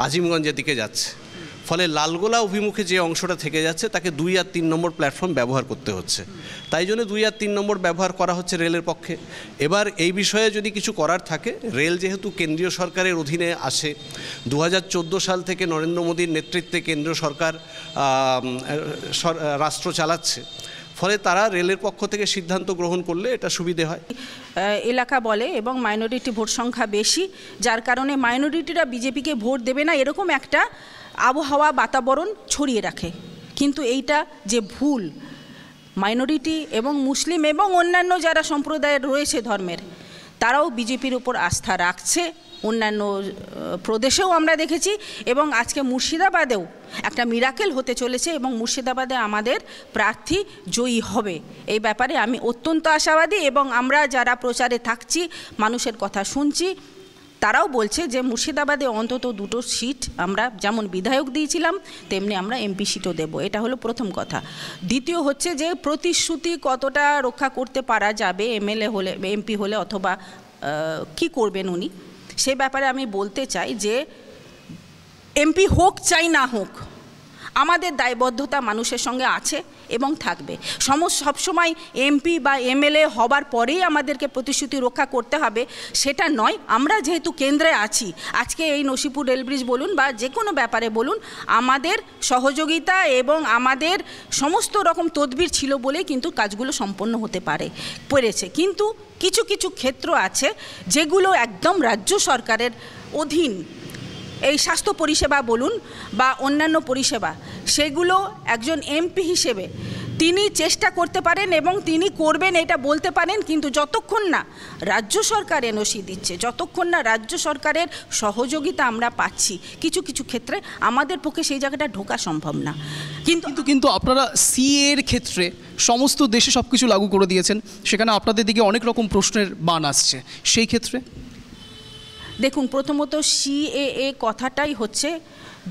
আজিমগঞ্জের দিকে যাচ্ছে, ফলে লালগোলা অভিমুখে যে অংশটা থেকে যাচ্ছে তাকে 2 আর 3 নম্বর প্ল্যাটফর্ম ব্যবহার করতে হচ্ছে। তাই জন্য 2 আর 3 নম্বর ব্যবহার করা হচ্ছে রেলের পক্ষে। এবার এই বিষয়ে যদি কিছু করার থাকে, রেল যেহেতু কেন্দ্রীয় সরকারের অধীনে আসে, 2014 সাল থেকে নরেন্দ্র মোদীর নেতৃত্বে কেন্দ্রীয় সরকার রাষ্ট্র চালাচ্ছে, ফলে তারা রেলের পক্ষ থেকে সিদ্ধান্ত গ্রহণ করলে এটা সুবিধে হয়। এলাকা বলে এবং মাইনরিটি ভোট সংখ্যা বেশি, যার কারণে মাইনরিটিরা বিজেপিকে ভোট দেবে না এরকম একটা আবহাওয়া বাতাবরণ ছড়িয়ে রাখে। কিন্তু এইটা যে ভুল, মাইনরিটি এবং মুসলিম এবং অন্যান্য যারা সম্প্রদায়ের রয়েছে ধর্মের, তারাও বিজেপির উপর আস্থা রাখছে। অন্যান্য প্রদেশেও আমরা দেখেছি এবং আজকে মুর্শিদাবাদেও একটা মিরাকেল হতে চলেছে এবং মুর্শিদাবাদে আমাদের প্রার্থী জয়ী হবে, এই ব্যাপারে আমি অত্যন্ত আশাবাদী। এবং আমরা যারা প্রচারে থাকছি, মানুষের কথা শুনছি, তারাও বলছে যে মুর্শিদাবাদে অন্তত 2টো সিট আমরা যেমন বিধায়ক দিয়েছিলাম তেমনি আমরা এমপি সিটও দেব। এটা হলো প্রথম কথা। দ্বিতীয় হচ্ছে যে প্রতিশ্রুতি কতটা রক্ষা করতে পারা যাবে এমএলএ হলে, এমপি হলে, অথবা কি করবেন উনি, সে ব্যাপারে আমি বলতে চাই যে এমপি হোক চাই না হোক, আমাদের দায়বদ্ধতা মানুষের সঙ্গে আছে এবং থাকবে। সবসময় এমপি বা এমএলএ হবার পরেই আমাদেরকে প্রতিশ্রুতি রক্ষা করতে হবে সেটা নয়। আমরা যেহেতু কেন্দ্রে আছি, আজকে এই নসিপুর রেল ব্রিজ বলুন বা যে কোনো ব্যাপারে বলুন, আমাদের সহযোগিতা এবং আমাদের সমস্ত রকম তদবির ছিল বলে কিন্তু কাজগুলো সম্পন্ন হতে পেরেছে। কিন্তু কিছু কিছু ক্ষেত্র আছে যেগুলো একদম রাজ্য সরকারের অধীন, এই স্বাস্থ্য পরিষেবা বলুন বা অন্যান্য পরিষেবা, সেগুলো একজন এমপি হিসেবে তিনি চেষ্টা করতে পারেন এবং তিনি করবেন এটা বলতে পারেন, কিন্তু যতক্ষণ না রাজ্য সরকার এনওসি দিচ্ছে, যতক্ষণ না রাজ্য সরকারের সহযোগিতা আমরা পাচ্ছি, কিছু কিছু ক্ষেত্রে আমাদের পক্ষে সেই জায়গাটা ঢোকা সম্ভব না। কিন্তু আপনারা সিএ এর ক্ষেত্রে সমস্ত দেশে সব কিছু লাগু করে দিয়েছেন, সেখানে আপনাদের দিকে অনেক রকম প্রশ্নের বাণ আসছে, সেই ক্ষেত্রে দেখুন, প্রথমত সিএএ কথাটাই হচ্ছে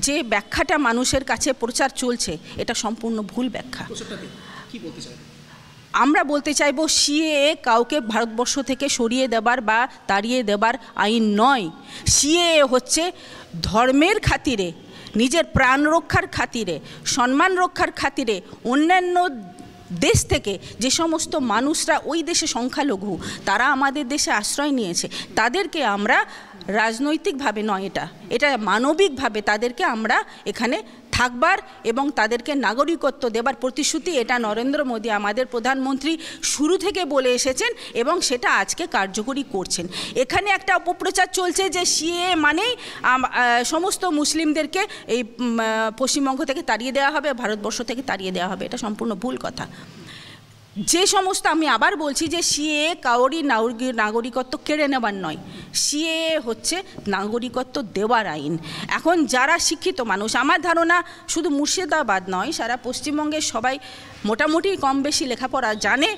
যে ব্যাখ্যাটা মানুষের কাছে প্রচার চলছে, এটা সম্পূর্ণ ভুল ব্যাখ্যা। আমরা বলতে চাইব সিএএ কাউকে ভারতবর্ষ থেকে সরিয়ে দেবার বা তাড়িয়ে দেবার আইন নয়। সিএএ হচ্ছে ধর্মের খাতিরে, নিজের প্রাণ রক্ষার খাতিরে, সম্মান রক্ষার খাতিরে অন্যান্য দেশ থেকে যে সমস্ত মানুষরা ওই দেশে সংখ্যালঘু, তারা আমাদের দেশে আশ্রয় নিয়েছে, তাদেরকে আমরা রাজনৈতিকভাবে নয়, এটা মানবিকভাবে তাদেরকে আমরা এখানে থাকবার এবং তাদেরকে নাগরিকত্ব দেবার প্রতিশ্রুতি, এটা নরেন্দ্র মোদী আমাদের প্রধানমন্ত্রী শুরু থেকে বলে এসেছেন এবং সেটা আজকে কার্যকরী করছেন। এখানে একটা অপপ্রচার চলছে যে সিএএ মানেই সমস্ত মুসলিমদেরকে এই পশ্চিমবঙ্গ থেকে তাড়িয়ে দেওয়া হবে, ভারতবর্ষ থেকে তাড়িয়ে দেওয়া হবে, এটা সম্পূর্ণ ভুল কথা। যে সমস্ত, আমি আবার বলছি যে সিএএ কাউরি নাগরিকত্ব কেড়ে নেবার নয়, সিএএ হচ্ছে নাগরিকত্ব দেওয়ার আইন। এখন যারা শিক্ষিত মানুষ, আমার ধারণা শুধু মুর্শিদাবাদ নয়, সারা পশ্চিমবঙ্গের সবাই মোটামুটি কম বেশি লেখাপড়া জানে,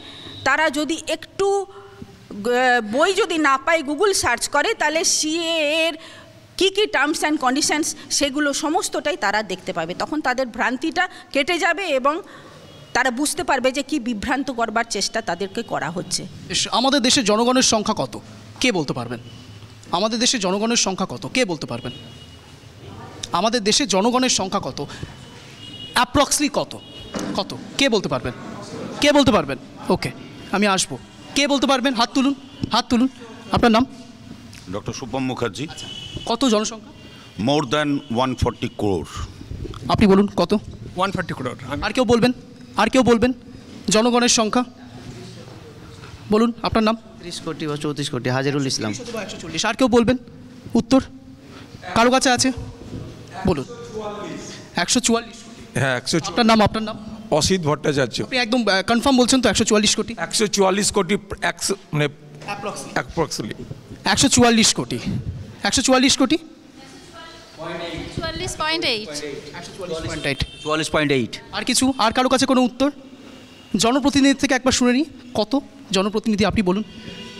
তারা যদি একটু বই যদি না পায় গুগল সার্চ করে, তাহলে সিএএর কী কী টার্মস অ্যান্ড কন্ডিশনস সেগুলো সমস্তটাই তারা দেখতে পাবে। তখন তাদের ভ্রান্তিটা কেটে যাবে এবং তারা বুঝতে পারবে যে কি বিভ্রান্ত করবার চেষ্টা তাদেরকে করা হচ্ছে। আমাদের দেশের জনগণের সংখ্যা কত, কে বলতে পারবেন? আমাদের দেশের জনগণের সংখ্যা কত, কে বলতে পারবেন? আমাদের দেশের জনগণের সংখ্যা কত, অ্যাপ্রক্সলি কত কে বলতে পারবেন? কে বলতে পারবেন? ওকে, আমি আসবো। কে বলতে পারবেন? হাত তুলুন। আপনার নাম? ডক্টর শুভম মুখার্জি। কত জনসংখ্যা? More than 140 crore। আপনি বলুন কত? 140 crore। আর কেউ বলবেন জনগণের সংখ্যা বলুন। আপনার নাম? 30 কোটি বা 34 কোটি। হাজিরুল ইসলাম। 140। আর কেউ বলবেন উত্তর? কারো কাছে আছে? বলুন। 144। হ্যাঁ, 144। আপনার নাম? অসিত ভট্টাচার্য। আপনি একদম কনফার্ম বলছেন তো 144 কোটি? 144 কোটি, মানে অ্যাপ্রক্সিমেটলি 144 কোটি। 144 কোটি? 44.8 44.8। আর কিছু, আর কারো কাছে কোনো উত্তর? জনপ্রতিনিধি থেকে একবার শুনে নিই, কত জনপ্রতিনিধি আপনি বলুন।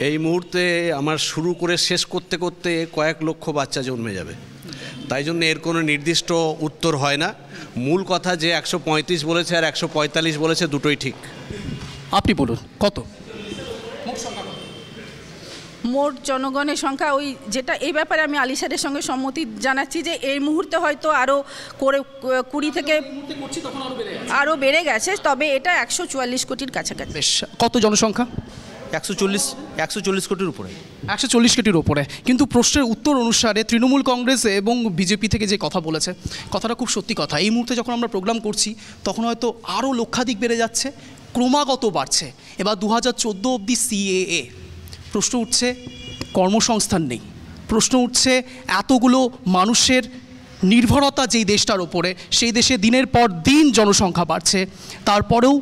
এই মুহূর্তে আমার শুরু করে শেষ করতে করতে কয়েক লক্ষ বাচ্চা জন্মে যাবে, তাই জন্য এর কোনো নির্দিষ্ট উত্তর হয় না। মূল কথা যে 135 বলেছে আর 145 বলেছে, দুটোই ঠিক। আপনি বলুন কত? মোট জনগণের সংখ্যা ওই যেটা, এই ব্যাপারে আমি আলী স্যারের সঙ্গে সম্মতি জানাচ্ছি যে এই মুহূর্তে হয়তো আরও করে 20 থেকে আরও বেড়ে গেছে, তবে এটা 144 কোটির কাছাকাছি। বেশ, কত জনসংখ্যা? 140 কোটির উপরে। 140 কোটির ওপরে। কিন্তু প্রশ্নের উত্তর অনুসারে তৃণমূল কংগ্রেস এবং বিজেপি থেকে যে কথা বলেছে, কথাটা খুব সত্যি কথা। এই মুহূর্তে যখন আমরা প্রোগ্রাম করছি তখন হয়তো আরও লক্ষাধিক বেড়ে যাচ্ছে, ক্রমাগত বাড়ছে। এবার 2014 অবধি CAA, প্রশ্ন উঠছে কর্মসংস্থান নেই, প্রশ্ন উঠছে এতগুলো মানুষের নির্ভরতা যেই দেশটার ওপরে, সেই দেশে দিনের পর দিন জনসংখ্যা বাড়ছে, তারপরেও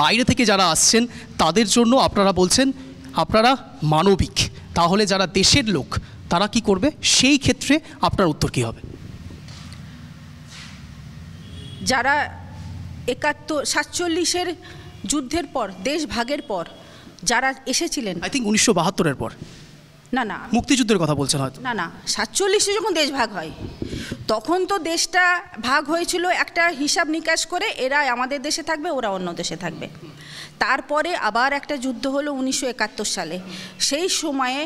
বাইরে থেকে যারা আসছেন তাদের জন্য আপনারা বলছেন আপনারা মানবিক। তাহলে যারা দেশের লোক তারা কি করবে? সেই ক্ষেত্রে আপনার উত্তর কী হবে? যারা 47-এর যুদ্ধের পর, দেশ ভাগের পর যারা এসেছিলেন, আই থিঙ্ক 1972-এর পর, না না মুক্তিযুদ্ধের কথা বলছেন হয়তো। না না 47-এ যখন দেশ ভাগ হয় তখন তো দেশটা ভাগ হয়েছিল একটা হিসাব নিকাশ করে, এরা আমাদের দেশে থাকবে, ওরা অন্য দেশে থাকবে। তারপরে আবার একটা যুদ্ধ হলো 1971 সালে। সেই সময়ে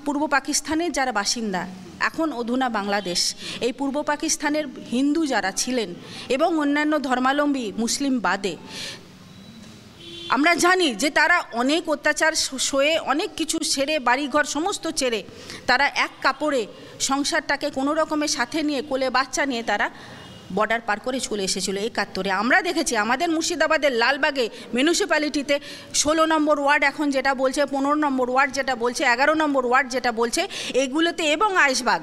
পূর্ব পাকিস্তানের যারা বাসিন্দা, এখন অধুনা বাংলাদেশ, এই পূর্ব পাকিস্তানের হিন্দু যারা ছিলেন এবং অন্যান্য ধর্মাবলম্বী মুসলিম বাদে, আমরা জানি যে তারা অনেক অত্যাচার সয়ে, অনেক কিছু ছেড়ে, বাড়িঘর সমস্ত ছেড়ে তারা এক কাপড়ে সংসারটাকে কোনো রকমের সাথে নিয়ে, কোলে বাচ্চা নিয়ে তারা বর্ডার পার করে চলে এসেছিলো 71-এ। আমরা দেখেছি আমাদের মুর্শিদাবাদের লালবাগে মিউনিসিপ্যালিটিতে 16 নম্বর ওয়ার্ড এখন যেটা বলছে, 15 নম্বর ওয়ার্ড যেটা বলছে, 11 নম্বর ওয়ার্ড যেটা বলছে, এইগুলোতে এবং আইশবাগ,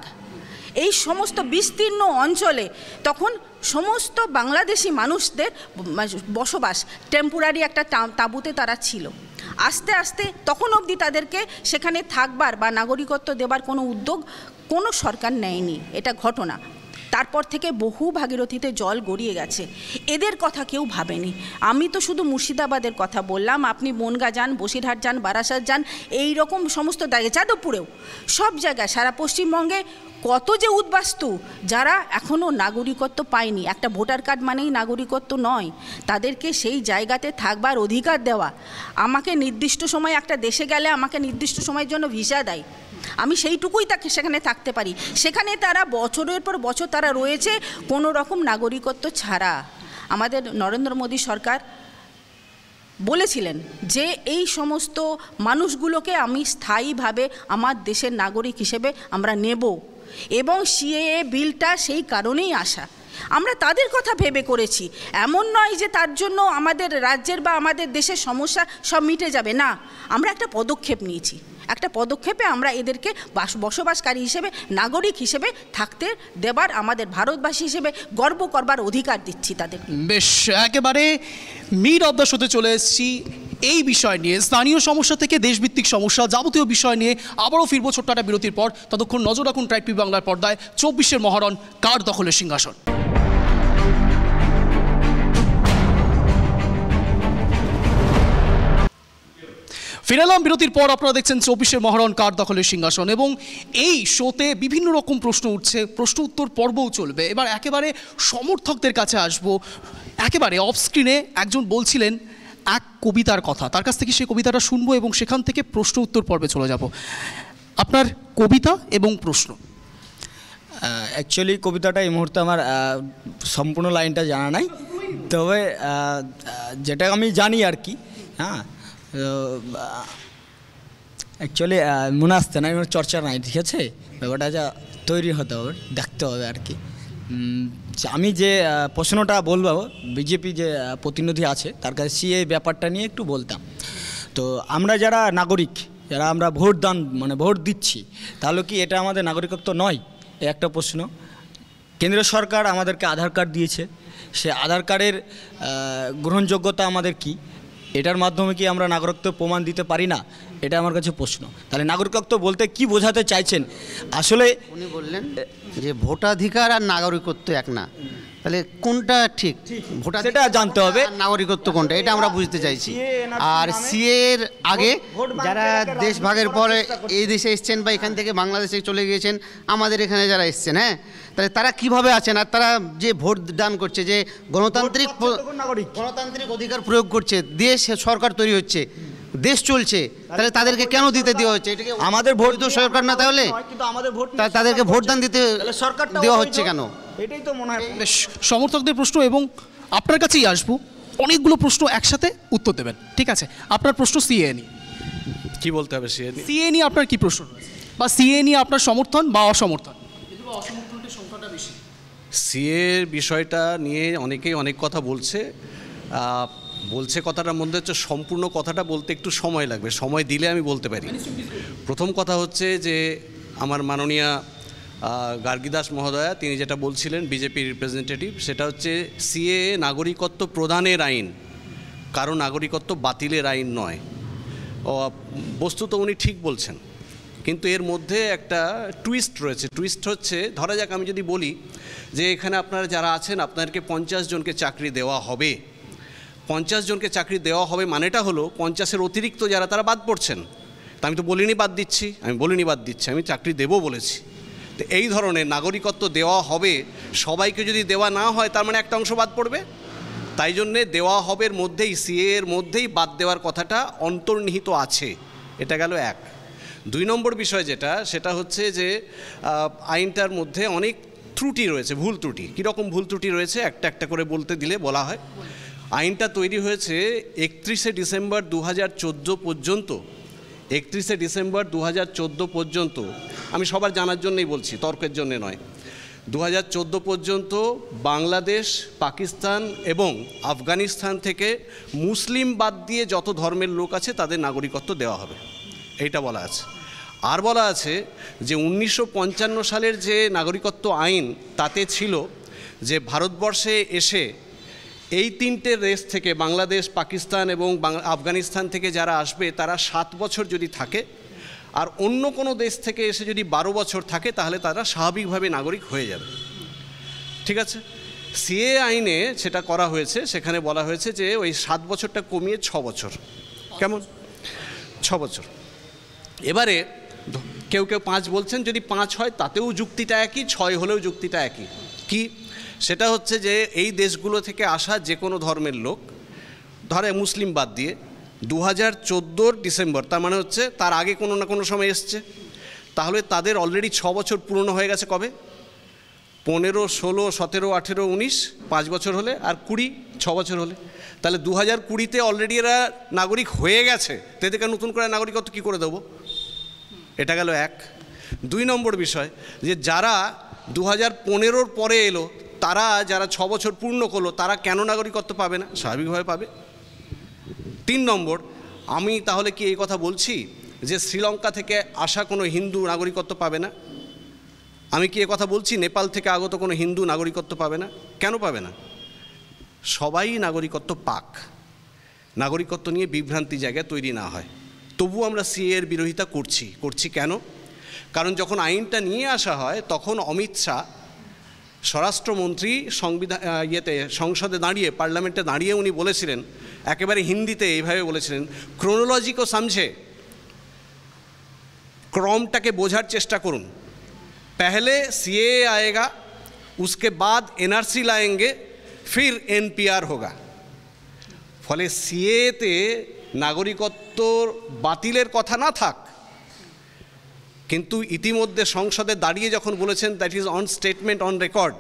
এই সমস্ত বিস্তীর্ণ অঞ্চলে তখন সমস্ত বাংলাদেশি মানুষদের বসবাস, টেম্পোরারি একটা তাঁবুতে তারা ছিল। আস্তে আস্তে তখন অবধি তাদেরকে সেখানে থাকবার বা নাগরিকত্ব দেবার কোনো উদ্যোগ কোনো সরকার নেয়নি, এটা ঘটনা। তারপর থেকে বহু ভাগীরথীতে জল গড়িয়ে গেছে, এদের কথা কেউ ভাবেনি। আমি তো শুধু মুর্শিদাবাদের কথা বললাম, আপনি বনগাঁ যান, বসিরহাট যান, বারাসাত যান, এই রকম সমস্ত জায়গায়, যাদবপুরেও, সব জায়গায় সারা পশ্চিমবঙ্গে কত যে উদ্বাস্তু যারা এখনও নাগরিকত্ব পায়নি। একটা ভোটার কার্ড মানেই নাগরিকত্ব নয়, তাদেরকে সেই জায়গাতে থাকবার অধিকার দেওয়া। আমাকে নির্দিষ্ট সময় একটা দেশে গেলে আমাকে নির্দিষ্ট সময়ের জন্য ভিসা দেয়, আমি সেইটুকুই তাকে সেখানে থাকতে পারি, সেখানে তারা বছরের পর বছর তারা রয়েছে কোনো রকম নাগরিকত্ব ছাড়া। আমাদের নরেন্দ্র মোদী সরকার বলেছিলেন যে এই সমস্ত মানুষগুলোকে আমি স্থায়ীভাবে আমার দেশের নাগরিক হিসেবে আমরা নেব, এবং CAA বিলটা সেই কারণেই আসা। আমরা তাদের কথা ভেবে করেছি, এমন নয় যে তার জন্য আমাদের রাজ্যের বা আমাদের দেশের সমস্যা সব মিটে যাবে, না। আমরা একটা পদক্ষেপ নিয়েছি, একটা পদক্ষেপে আমরা এদেরকে বসবাসকারী হিসেবে, নাগরিক হিসেবে থাকতে দেবার, আমাদের ভারতবাসী হিসেবে গর্ব করবার অধিকার দিচ্ছি তাদের। বেশ, একেবারে মিড অফ দ্য শোতে চলে এসেছি। এই বিষয় নিয়ে, স্থানীয় সমস্যা থেকে দেশভিত্তিক সমস্যা, যাবতীয় বিষয় নিয়ে আবারও ফিরবো ছোট্ট একটা বিরতির পর। ততক্ষণ নজর রাখুন ট্রাইব টিভি বাংলার পর্দায়। 24-এর মহারণ, কার দখলে সিংহাসন। ফিরালাম বিরতির পর। আপনারা দেখছেন 24-এর মহারণ, কার দখলে সিংহাসন। এবং এই শোতে বিভিন্ন রকম প্রশ্ন উঠছে, প্রশ্ন উত্তর পর্বও চলবে। এবার একেবারে সমর্থকদের কাছে আসবো। একেবারে অফ স্ক্রিনে একজন বলছিলেন এক কবিতার কথা, তার কাছ থেকে সেই কবিতাটা শুনবো এবং সেখান থেকে প্রশ্ন উত্তর পর্বে চলে যাব। আপনার কবিতা এবং প্রশ্ন। অ্যাকচুয়ালি কবিতাটা এই মুহূর্তে আমার সম্পূর্ণ লাইনটা জানা নাই, তবে যেটা আমি জানি আর কি, হ্যাঁ, অ্যাকচুয়ালি মনে আসছে না, চর্চা নাই, ঠিক আছে, ব্যাপারটা যা তৈরি হতে হবে, দেখতে হবে আর কি। আমি যে প্রশ্নটা বলবো, বিজেপি যে প্রতিনিধি আছে তার কাছে CAA ব্যাপারটা নিয়ে একটু বলতাম। তো আমরা যারা নাগরিক, যারা আমরা ভোট দিচ্ছি, তাহলে কি এটা আমাদের নাগরিকত্ব নয়? এই একটা প্রশ্ন। কেন্দ্রীয় সরকার আমাদেরকে আধার কার্ড দিয়েছে, সে আধার কার্ডের গ্রহণযোগ্যতা আমাদের কি? এটার মাধ্যমে কি আমরা নাগরিকত্ব প্রমাণ দিতে পারি না? এটা আমার কাছে প্রশ্ন। তাহলে নাগরিকত্ব বলতে কি বোঝাতে চাইছেন? আসলে উনি বললেন যে ভোটাধিকার আর নাগরিকত্ব এক না, তাহলে কোনটা ঠিক? ভোটাধিকার সেটা জানতে হবে। আর নাগরিকত্ব কোনটা, এটা আমরা বুঝতে চাইছি। আর সিএর আগে যারা দেশ ভাগের পরে এই দেশে এসছেন বা এখান থেকে বাংলাদেশে চলে গিয়েছেন, আমাদের এখানে যারা এসছেন, হ্যাঁ, তাহলে তারা কিভাবে আছেন? আর তারা যে ভোট দান করছে, যে গণতান্ত্রিক অধিকার প্রয়োগ করছে, দেশ সরকার তৈরি হচ্ছে, দেশ চলছে, তাহলে তাদেরকে কেন দিতে দেওয়া হচ্ছে? এটাকে আমাদের ভোট তো সরকার না, তাহলে কিন্তু আমাদের ভোট তাদেরকে ভোট দান দিতে সরকারটা দেওয়া হচ্ছে কেন? এটাই তো মনে হয়। বেশ, সমর্থকদের প্রশ্ন এবং আপনার কাছেই আসবো, অনেকগুলো প্রশ্ন একসাথে উত্তর দেবেন, ঠিক আছে? আপনার প্রশ্ন সিএ নিয়ে। কি বলতে হবে সিএ নিয়ে? সিএ নিয়ে আপনার কি প্রশ্ন রয়েছে, বা সিএ নিয়ে আপনার সমর্থন বা অসমর্থন? সিএর বিষয়টা নিয়ে অনেকেই অনেক কথা বলছে। কথাটার মধ্যে হচ্ছে সম্পূর্ণ কথাটা বলতে একটু সময় লাগবে, সময় দিলে আমি বলতে পারি। প্রথম কথা হচ্ছে যে আমার মাননীয়া গার্গীদাস মহোদয়া তিনি যেটা বলছিলেন, বিজেপি রিপ্রেজেন্টেটিভ, সেটা হচ্ছে সিএ নাগরিকত্ব প্রদানের আইন, কারো নাগরিকত্ব বাতিলের আইন নয়। বস্তুত উনি ঠিক বলছেন, কিন্তু এর মধ্যে একটা টুইস্ট রয়েছে। টুইস্ট হচ্ছে, ধরা যাক আমি যদি বলি যে এখানে আপনারা যারা আছেন আপনাদেরকে 50 জনকে চাকরি দেওয়া হবে। 50 জনকে চাকরি দেওয়া হবে মানেটা হলো 50-এর অতিরিক্ত যারা তারা বাদ পড়ছেন। তা আমি তো বলিনি বাদ দিচ্ছি, আমি চাকরি দেবো বলেছি। তো এই ধরনের নাগরিকত্ব দেওয়া হবে, সবাইকে যদি দেওয়া না হয় তার মানে একটা অংশ বাদ পড়বে। তাই জন্যে দেওয়া হবের মধ্যেই, সিএ এর মধ্যেই বাদ দেওয়ার কথাটা অন্তর্নিহিত আছে। এটা গেল এক। 2 নম্বর বিষয় যেটা, সেটা হচ্ছে যে আইনটার মধ্যে অনেক ত্রুটি রয়েছে, ভুল ত্রুটি। কীরকম ভুল ত্রুটি রয়েছে একটা একটা করে বলতে দিলে বলা হয়। আইনটা তৈরি হয়েছে 31শে ডিসেম্বর 2014 পর্যন্ত। 31শে ডিসেম্বর 2014 পর্যন্ত, আমি সবার জানার জন্যই বলছি, তর্কের জন্যে নয়। 2014 পর্যন্ত বাংলাদেশ, পাকিস্তান এবং আফগানিস্তান থেকে মুসলিম বাদ দিয়ে যত ধর্মের লোক আছে তাদের নাগরিকত্ব দেওয়া হবে, এইটা বলা আছে। আর বলা আছে যে 1955 সালের যে নাগরিকত্ব আইন, তাতে ছিল যে ভারতবর্ষে এসে এই 3টে দেশ থেকে, বাংলাদেশ, পাকিস্তান এবং আফগানিস্তান থেকে যারা আসবে তারা 7 বছর যদি থাকে, আর অন্য কোনো দেশ থেকে এসে যদি 12 বছর থাকে, তাহলে তারা স্বাভাবিকভাবে নাগরিক হয়ে যাবে। ঠিক আছে? সিএ আইনে সেটা করা হয়েছে, সেখানে বলা হয়েছে যে ওই 7 বছরটা কমিয়ে 6 বছর। কেমন? 6 বছর। এবারে কেউ কেউ 5 বলছেন, যদি 5 হয় তাতেও যুক্তিটা একই, 6 হলেও যুক্তিটা একই। কি? সেটা হচ্ছে যে এই দেশগুলো থেকে আসা যে কোনো ধর্মের লোক, ধরে মুসলিম বাদ দিয়ে, 2014 ডিসেম্বর, তার মানে হচ্ছে তার আগে কোনো না কোনো সময় এসছে, তাহলে তাদের অলরেডি 6 বছর পুরনো হয়ে গেছে। কবে? 15, 16, 17, 18, 19, 5 বছর হলে, আর 20, 6 বছর হলে। তাহলে 2020-তে অলরেডি এরা নাগরিক হয়ে গেছে, তাদেরকে নতুন করে নাগরিকত্ব কী করে দেবো? এটা গেল এক। 2 নম্বর বিষয়, যে যারা 2015-র পরে এলো, তারা যারা 6 বছর পূর্ণ করলো, তারা কেন নাগরিকত্ব পাবে না? স্বাভাবিকভাবে পাবে। 3 নম্বর, আমি তাহলে কি এই কথা বলছি যে শ্রীলঙ্কা থেকে আসা কোনো হিন্দু নাগরিকত্ব পাবে না? আমি কি কথা বলছি নেপাল থেকে আগত কোনো হিন্দু নাগরিকত্ব পাবে না? কেন পাবে না? সবাই নাগরিকত্ব পাক, নাগরিকত্ব নিয়ে বিভ্রান্তি জায়গায় তৈরি না হয়। তবু আমরা সিএ এর বিরোধিতা করছি কেন? কারণ যখন আইনটা নিয়ে আসা হয়, তখন অমিত শাহ স্বরাষ্ট্রমন্ত্রী সংসদে দাঁড়িয়ে, পার্লামেন্টে দাঁড়িয়ে উনি বলেছিলেন, একেবারে হিন্দিতে এইভাবে বলেছিলেন, ক্রোনোলজি কো সমঝে, ক্রমটাকে বোঝার চেষ্টা করুন। पहले सीए आएगा, उसके बाद एनआरसी लाएंगे, फिर एनपीआर होगा। ফলে সিএতে নাগরিকত্ব বাতিলের কথা না থাক, কিন্তু ইতিমধ্যে সংসদে দাঁড়িয়ে যখন বলেছেন, that is on statement on record,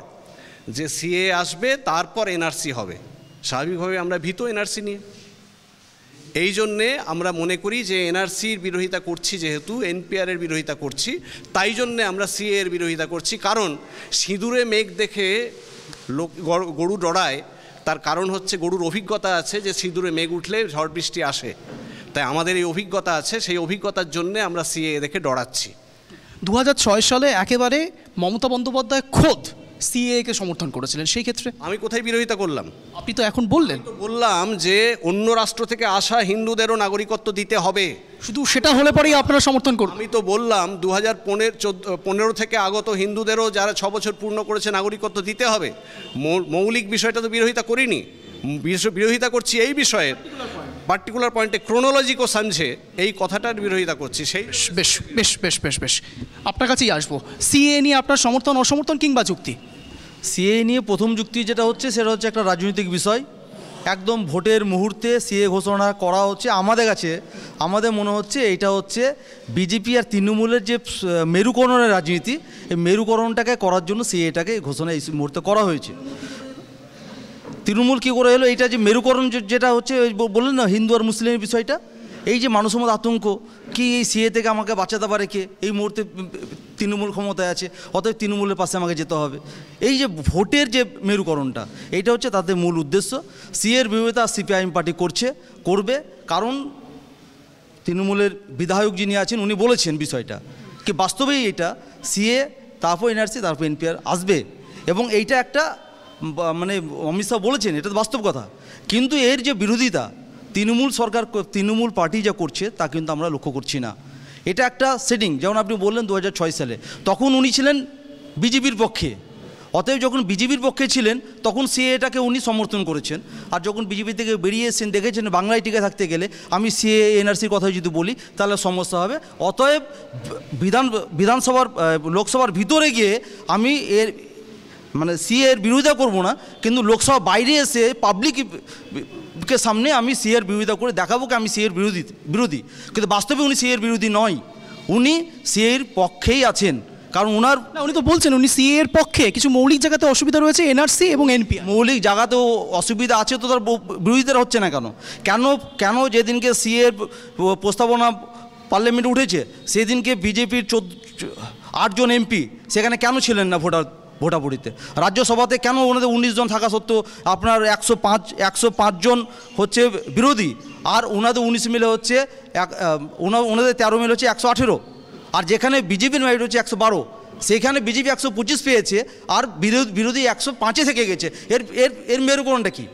যে সিএ আসবে তারপর এনআরসি হবে, স্বাভাবিকভাবে আমরা ভীত এনআরসি নিয়ে। এই জন্যে আমরা মনে করি যে এনআরসির বিরোধিতা করছি, যেহেতু এনপিআরের বিরোধিতা করছি, তাই জন্যে আমরা সিএ এর বিরোধিতা করছি। কারণ সিঁদুরে মেঘ দেখে লোক গরু ডরায়, তার কারণ হচ্ছে গরুর অভিজ্ঞতা আছে যে সিঁদুরে মেঘ উঠলে ঝড় বৃষ্টি আসে। তাই আমাদের এই অভিজ্ঞতা আছে, সেই অভিজ্ঞতার জন্যে আমরা সিএ দেখে ডরাচ্ছি। 2006 সালে একেবারে মমতা বন্দ্যোপাধ্যায় খোদ সিএকে সমর্থন করেছিলেন, সেই ক্ষেত্রে আমি কোথায় বিরোধিতা করলাম? আপনি তো এখন বললেন। তো বললাম যে অন্য রাষ্ট্র থেকে আসা হিন্দুদেরও নাগরিকত্ব দিতে হবে। শুধু সেটা হলে পরেই আপনারা সমর্থন করুন। আমি তো বললাম 2015 থেকে আগত হিন্দুদেরও যারা 6 বছর পূর্ণ করেছে নাগরিকত্ব দিতে হবে। মৌলিক বিষয়টা তো বিরোধিতা করিনি, বিরোধিতা করছি এই বিষয়ে পার্টিকুলার পয়েন্টে ক্রোনোলজি কো সমঝে এই কথাটার বিরোধিতা করছি। সেই বেশ বেশ বেশ বেশ বেশ আপনার কাছেই আসবো। সিএ নিয়ে আপনার সমর্থন অসমর্থন কিংবা যুক্তি? সিএ নিয়ে প্রথম যুক্তি যেটা হচ্ছে সেটা হচ্ছে একটা রাজনৈতিক বিষয়। একদম ভোটের মুহূর্তে সিএ ঘোষণা করা হচ্ছে। আমাদের কাছে আমাদের মনে হচ্ছে এটা হচ্ছে বিজেপি আর তৃণমূলের যে মেরুকরণের রাজনীতি, এই মেরুকরণটাকে করার জন্য সিএটাকে ঘোষণা এই মুহূর্তে করা হয়েছে। তৃণমূল কী করে এলো এইটা যে মেরুকরণ যেটা হচ্ছে বললেন না হিন্দু আর মুসলিমের বিষয়টা, এই যে মানুষের মধ্যে আতঙ্ক কি এই সিএ থেকে আমাকে বাঁচাতে পারে কে, এই মুহূর্তে তৃণমূল ক্ষমতায় আছে, অতএব তৃণমূলের পাশে আমাকে যেতে হবে, এই যে ভোটের যে মেরুকরণটা, এইটা হচ্ছে তাদের মূল উদ্দেশ্য। সিএর বিরোধিতা সিপিআইএম পার্টি করবে, কারণ তৃণমূলের বিধায়ক যিনি আছেন উনি বলেছেন বিষয়টা কি বাস্তবেই এটা সিএ, তারপর এনআরসি, তারপর এনপিআর আসবে, এবং এইটা একটা মানে অমিত শাহ বলেছেন, এটা তো বাস্তব কথা। কিন্তু এর যে বিরোধিতা তৃণমূল পার্টি যা করছে তা কিন্তু আমরা লক্ষ্য করছি না। এটা একটা সেটিং, যেমন আপনি বললেন 2006 সালে, তখন উনি ছিলেন বিজেপির পক্ষে, অতএব যখন বিজেপির পক্ষে ছিলেন তখন সিএটাকে উনি সমর্থন করেছেন। আর যখন বিজেপি থেকে বেরিয়ে এসেছেন দেখেছেন বাংলায় টিকে থাকতে গেলে আমি সিএ এনআরসির কথা যদি বলি তাহলে সমস্যা হবে, অতএব বিধানসভার লোকসভার ভিতরে গিয়ে আমি মানে সিএর বিরোধিতা করব না, কিন্তু লোকসভা বাইরে এসে পাবলিককে সামনে আমি সিএর বিরোধিতা করে দেখাবো কি আমি সিএর বিরোধী। কিন্তু বাস্তবে উনি সিএর বিরোধী নয়, উনি সিএর পক্ষেই আছেন, কারণ উনি তো বলছেন উনি সিএ এর পক্ষে। কিছু মৌলিক জায়গাতে অসুবিধা রয়েছে এনআরসি এবং এনপিআর, মৌলিক জায়গাতেও অসুবিধা আছে, তো তার বিরোধিতা হচ্ছে না কেন যেদিনকে সিএ এর প্রস্তাবনা পার্লামেন্টে উঠেছে সেদিনকে বিজেপির 8 জন এমপি সেখানে কেন ছিলেন না ভোটাভুটিতে? রাজ্যসভাতে কেন ওনাদের 19 জন থাকা সত্ত্বেও আপনার 105 জন হচ্ছে বিরোধী, আর ওনাদের 19 মিলে হচ্ছে ওনাদের 13 মিলে হচ্ছে 118, আর যেখানে বিজেপির মেরিট হচ্ছে 112, সেখানে বিজেপি 125 পেয়েছে আর বিরোধী 105-এ থেকে গেছে। এর মেরুকরণটা কি?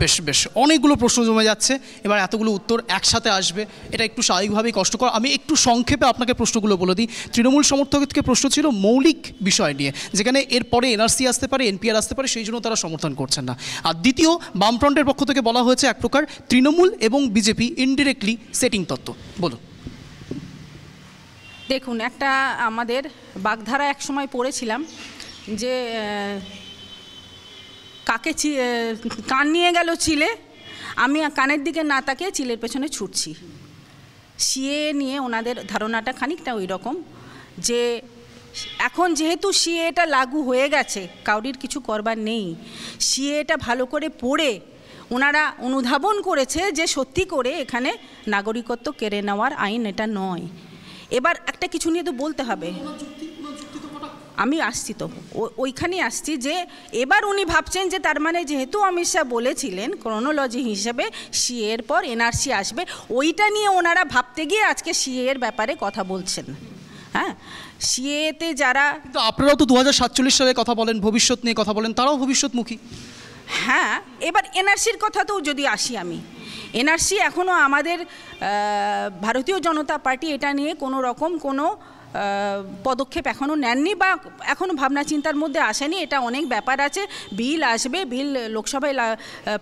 বেশ বেশ অনেকগুলো প্রশ্ন জমে যাচ্ছে, এবার এতগুলো উত্তর একসাথে আসবে, এটা একটু স্বাভাবিকভাবেই কষ্টকর। আমি একটু সংক্ষেপে আপনাকে প্রশ্নগুলো বলে দিই। তৃণমূল সমর্থকের থেকে প্রশ্ন ছিল মৌলিক বিষয় নিয়ে, যেখানে এরপরে এনআরসি আসতে পারে, এনপিআর আসতে পারে, সেই জন্য তারা সমর্থন করছেন না। আর দ্বিতীয়, বামফ্রন্টের পক্ষ থেকে বলা হয়েছে এক প্রকার তৃণমূল এবং বিজেপি ইনডিরেক্টলি সেটিং তত্ত্ব। বলুন। দেখুন, একটা আমাদের বাগধারা এক সময় পড়েছিলাম যে কাকে কান নিয়ে গেল চিলে, আমি কানের দিকে না তাকিয়ে চিলের পেছনে ছুটছি। সিএ নিয়ে ওনাদের ধারণাটা খানিকটা ওই রকম যে এখন যেহেতু সিএটা লাগু হয়ে গেছে, কাউরির কিছু করবার নেই, সিএটা ভালো করে পড়ে ওনারা অনুধাবন করেছে যে সত্যি করে এখানে নাগরিকত্ব কেড়ে নেওয়ার আইন এটা নয়। এবার একটা কিছু নিয়ে তো বলতে হবে, আমি আসছি তো ওইখানেই আসছি যে এবার উনি ভাবছেন যে তার মানে যেহেতু অমিত শাহ বলেছিলেন ক্রোনোলজি হিসেবে সিএ এর পর এনআরসি আসবে, ওইটা নিয়ে ওনারা ভাবতে গিয়ে আজকে সিএ এর ব্যাপারে কথা বলছেন। হ্যাঁ, সিএতে যারা, কিন্তু আপনারাও তো 2047 সালে কথা বলেন, ভবিষ্যৎ নিয়ে কথা বলেন, তারাও ভবিষ্যৎমুখী। হ্যাঁ, এবার এনআরসির কথাতেও যদি আসি, আমি এনআরসি এখনও আমাদের ভারতীয় জনতা পার্টি এটা নিয়ে কোনো রকম কোনো পদক্ষেপ এখনও নেননি বা এখনও ভাবনা চিন্তার মধ্যে আসেনি। এটা অনেক ব্যাপার আছে, বিল আসবে, বিল লোকসভায়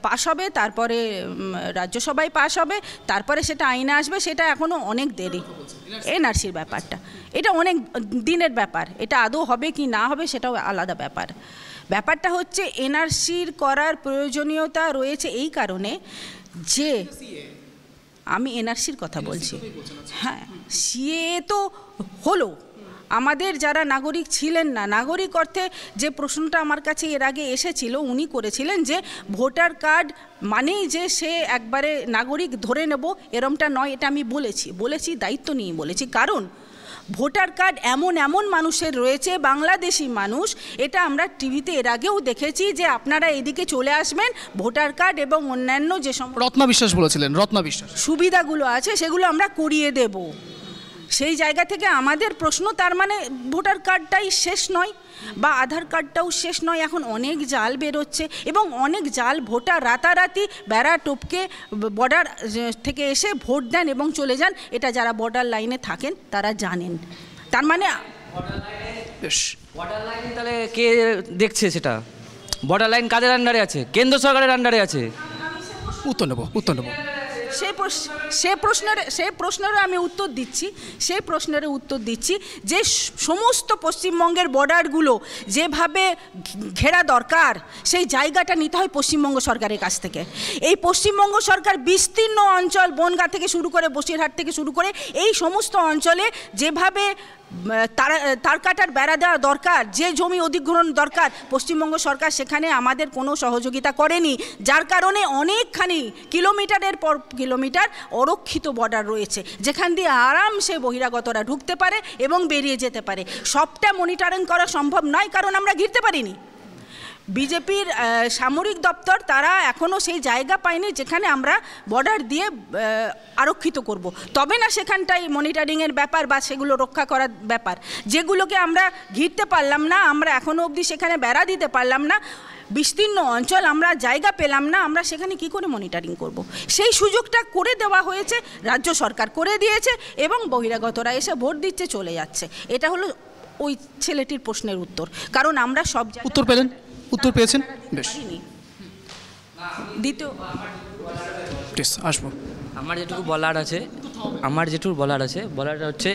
পাস হবে, তারপরে রাজ্যসভায় পাস হবে, তারপরে সেটা আইনে আসবে, সেটা এখনও অনেক দেরি। এনআরসির ব্যাপারটা এটা অনেক দিনের ব্যাপার, এটা আদৌ হবে কি না হবে সেটাও আলাদা ব্যাপার। ব্যাপারটা হচ্ছে এনআরসির করার প্রয়োজনীয়তা রয়েছে এই কারণে যে আমি এনআরসির কথা বলছি। হ্যাঁ, সিএ তো হলো, আমাদের যারা নাগরিক ছিলেন না, নাগরিক অর্থে যে প্রশ্নটা আমার কাছে এর আগে এসেছিল, উনি করেছিলেন যে ভোটার কার্ড মানেই যে সে একবারে নাগরিক ধরে নেব এরমটা নয়। এটা আমি বলেছি দায়িত্ব নিয়ে বলেছি, কারণ ভোটার কার্ড এমন মানুষের রয়েছে, বাংলাদেশি মানুষ, এটা আমরা টিভিতে এর আগেও দেখেছি যে আপনারা এদিকে চলে আসবেন, ভোটার কার্ড এবং অন্যান্য যে রত্না বিশ্বাস বলেছিলেন, রত্না বিশ্বাস, সুবিধাগুলো আছে সেগুলো আমরা করিয়ে দেব। সেই জায়গা থেকে আমাদের প্রশ্ন, তার মানে ভোটার কার্ডটাই শেষ নয় বা আধার কার্ডটাও শেষ নয়, এখন অনেক জাল বেরোচ্ছে এবং অনেক জাল ভোটার রাতারাতি বেড়া টপকে বর্ডার থেকে এসে ভোট দেন এবং চলে যান। এটা যারা বর্ডার লাইনে থাকেন তারা জানেন। তার মানে বেশ, বর্ডার লাইন তাহলে কে দেখছে সেটা? বর্ডার লাইন কাদের আন্ডারে আছে? কেন্দ্র সরকারের আন্ডারে আছে। উত্তর নেব, উত্তর নেব। সেই প্রশ্নেরও আমি উত্তর দিচ্ছি, সেই প্রশ্নেরও উত্তর দিচ্ছি যে সমস্ত পশ্চিমবঙ্গের বর্ডারগুলো যেভাবে ঘেরা দরকার সেই জায়গাটা নিতে হয় পশ্চিমবঙ্গ সরকারের কাছ থেকে। এই পশ্চিমবঙ্গ সরকার বিস্তীর্ণ অঞ্চল, বনগাঁ থেকে শুরু করে বসিরহাট থেকে শুরু করে এই সমস্ত অঞ্চলে যেভাবে তার কাটার বেড়া দেওয়া দরকার, যে জমি অধিগ্রহণ দরকার, পশ্চিমবঙ্গ সরকার সেখানে আমাদের কোনো সহযোগিতা করেনি, যার কারণে অনেকখানি কিলোমিটারের পর কিলোমিটার অরক্ষিত বর্ডার রয়েছে, যেখান দিয়ে আরামসে বহিরাগতরা ঢুকতে পারে এবং বেরিয়ে যেতে পারে। সবটা মনিটরিং করা সম্ভব নয়, কারণ আমরা ঘিরতে পারিনি। বিজেপির সামরিক দপ্তর তারা এখনও সেই জায়গা পায়নি যেখানে আমরা বর্ডার দিয়ে আরক্ষিত করব, তবে না সেখানটাই মনিটরিংয়ের ব্যাপার বা সেগুলো রক্ষা করার ব্যাপার। যেগুলোকে আমরা ঘিরতে পারলাম না, আমরা এখনও অবধি সেখানে বেড়া দিতে পারলাম না, বিস্তীর্ণ অঞ্চল আমরা জায়গা পেলাম না, আমরা সেখানে কি করে মনিটরিং করব? সেই সুযোগটা করে দেওয়া হয়েছে, রাজ্য সরকার করে দিয়েছে এবং বহিরাগতরা এসে ভোট দিচ্ছে, চলে যাচ্ছে। এটা হলো ওই ছেলেটির প্রশ্নের উত্তর। কারণ আমরা সব উত্তর পেলেন, উত্তর পেয়েছেন, বেশ। দ্বিতীয় আসবো। আমার যেটুকু বলার আছে বলাটা হচ্ছে,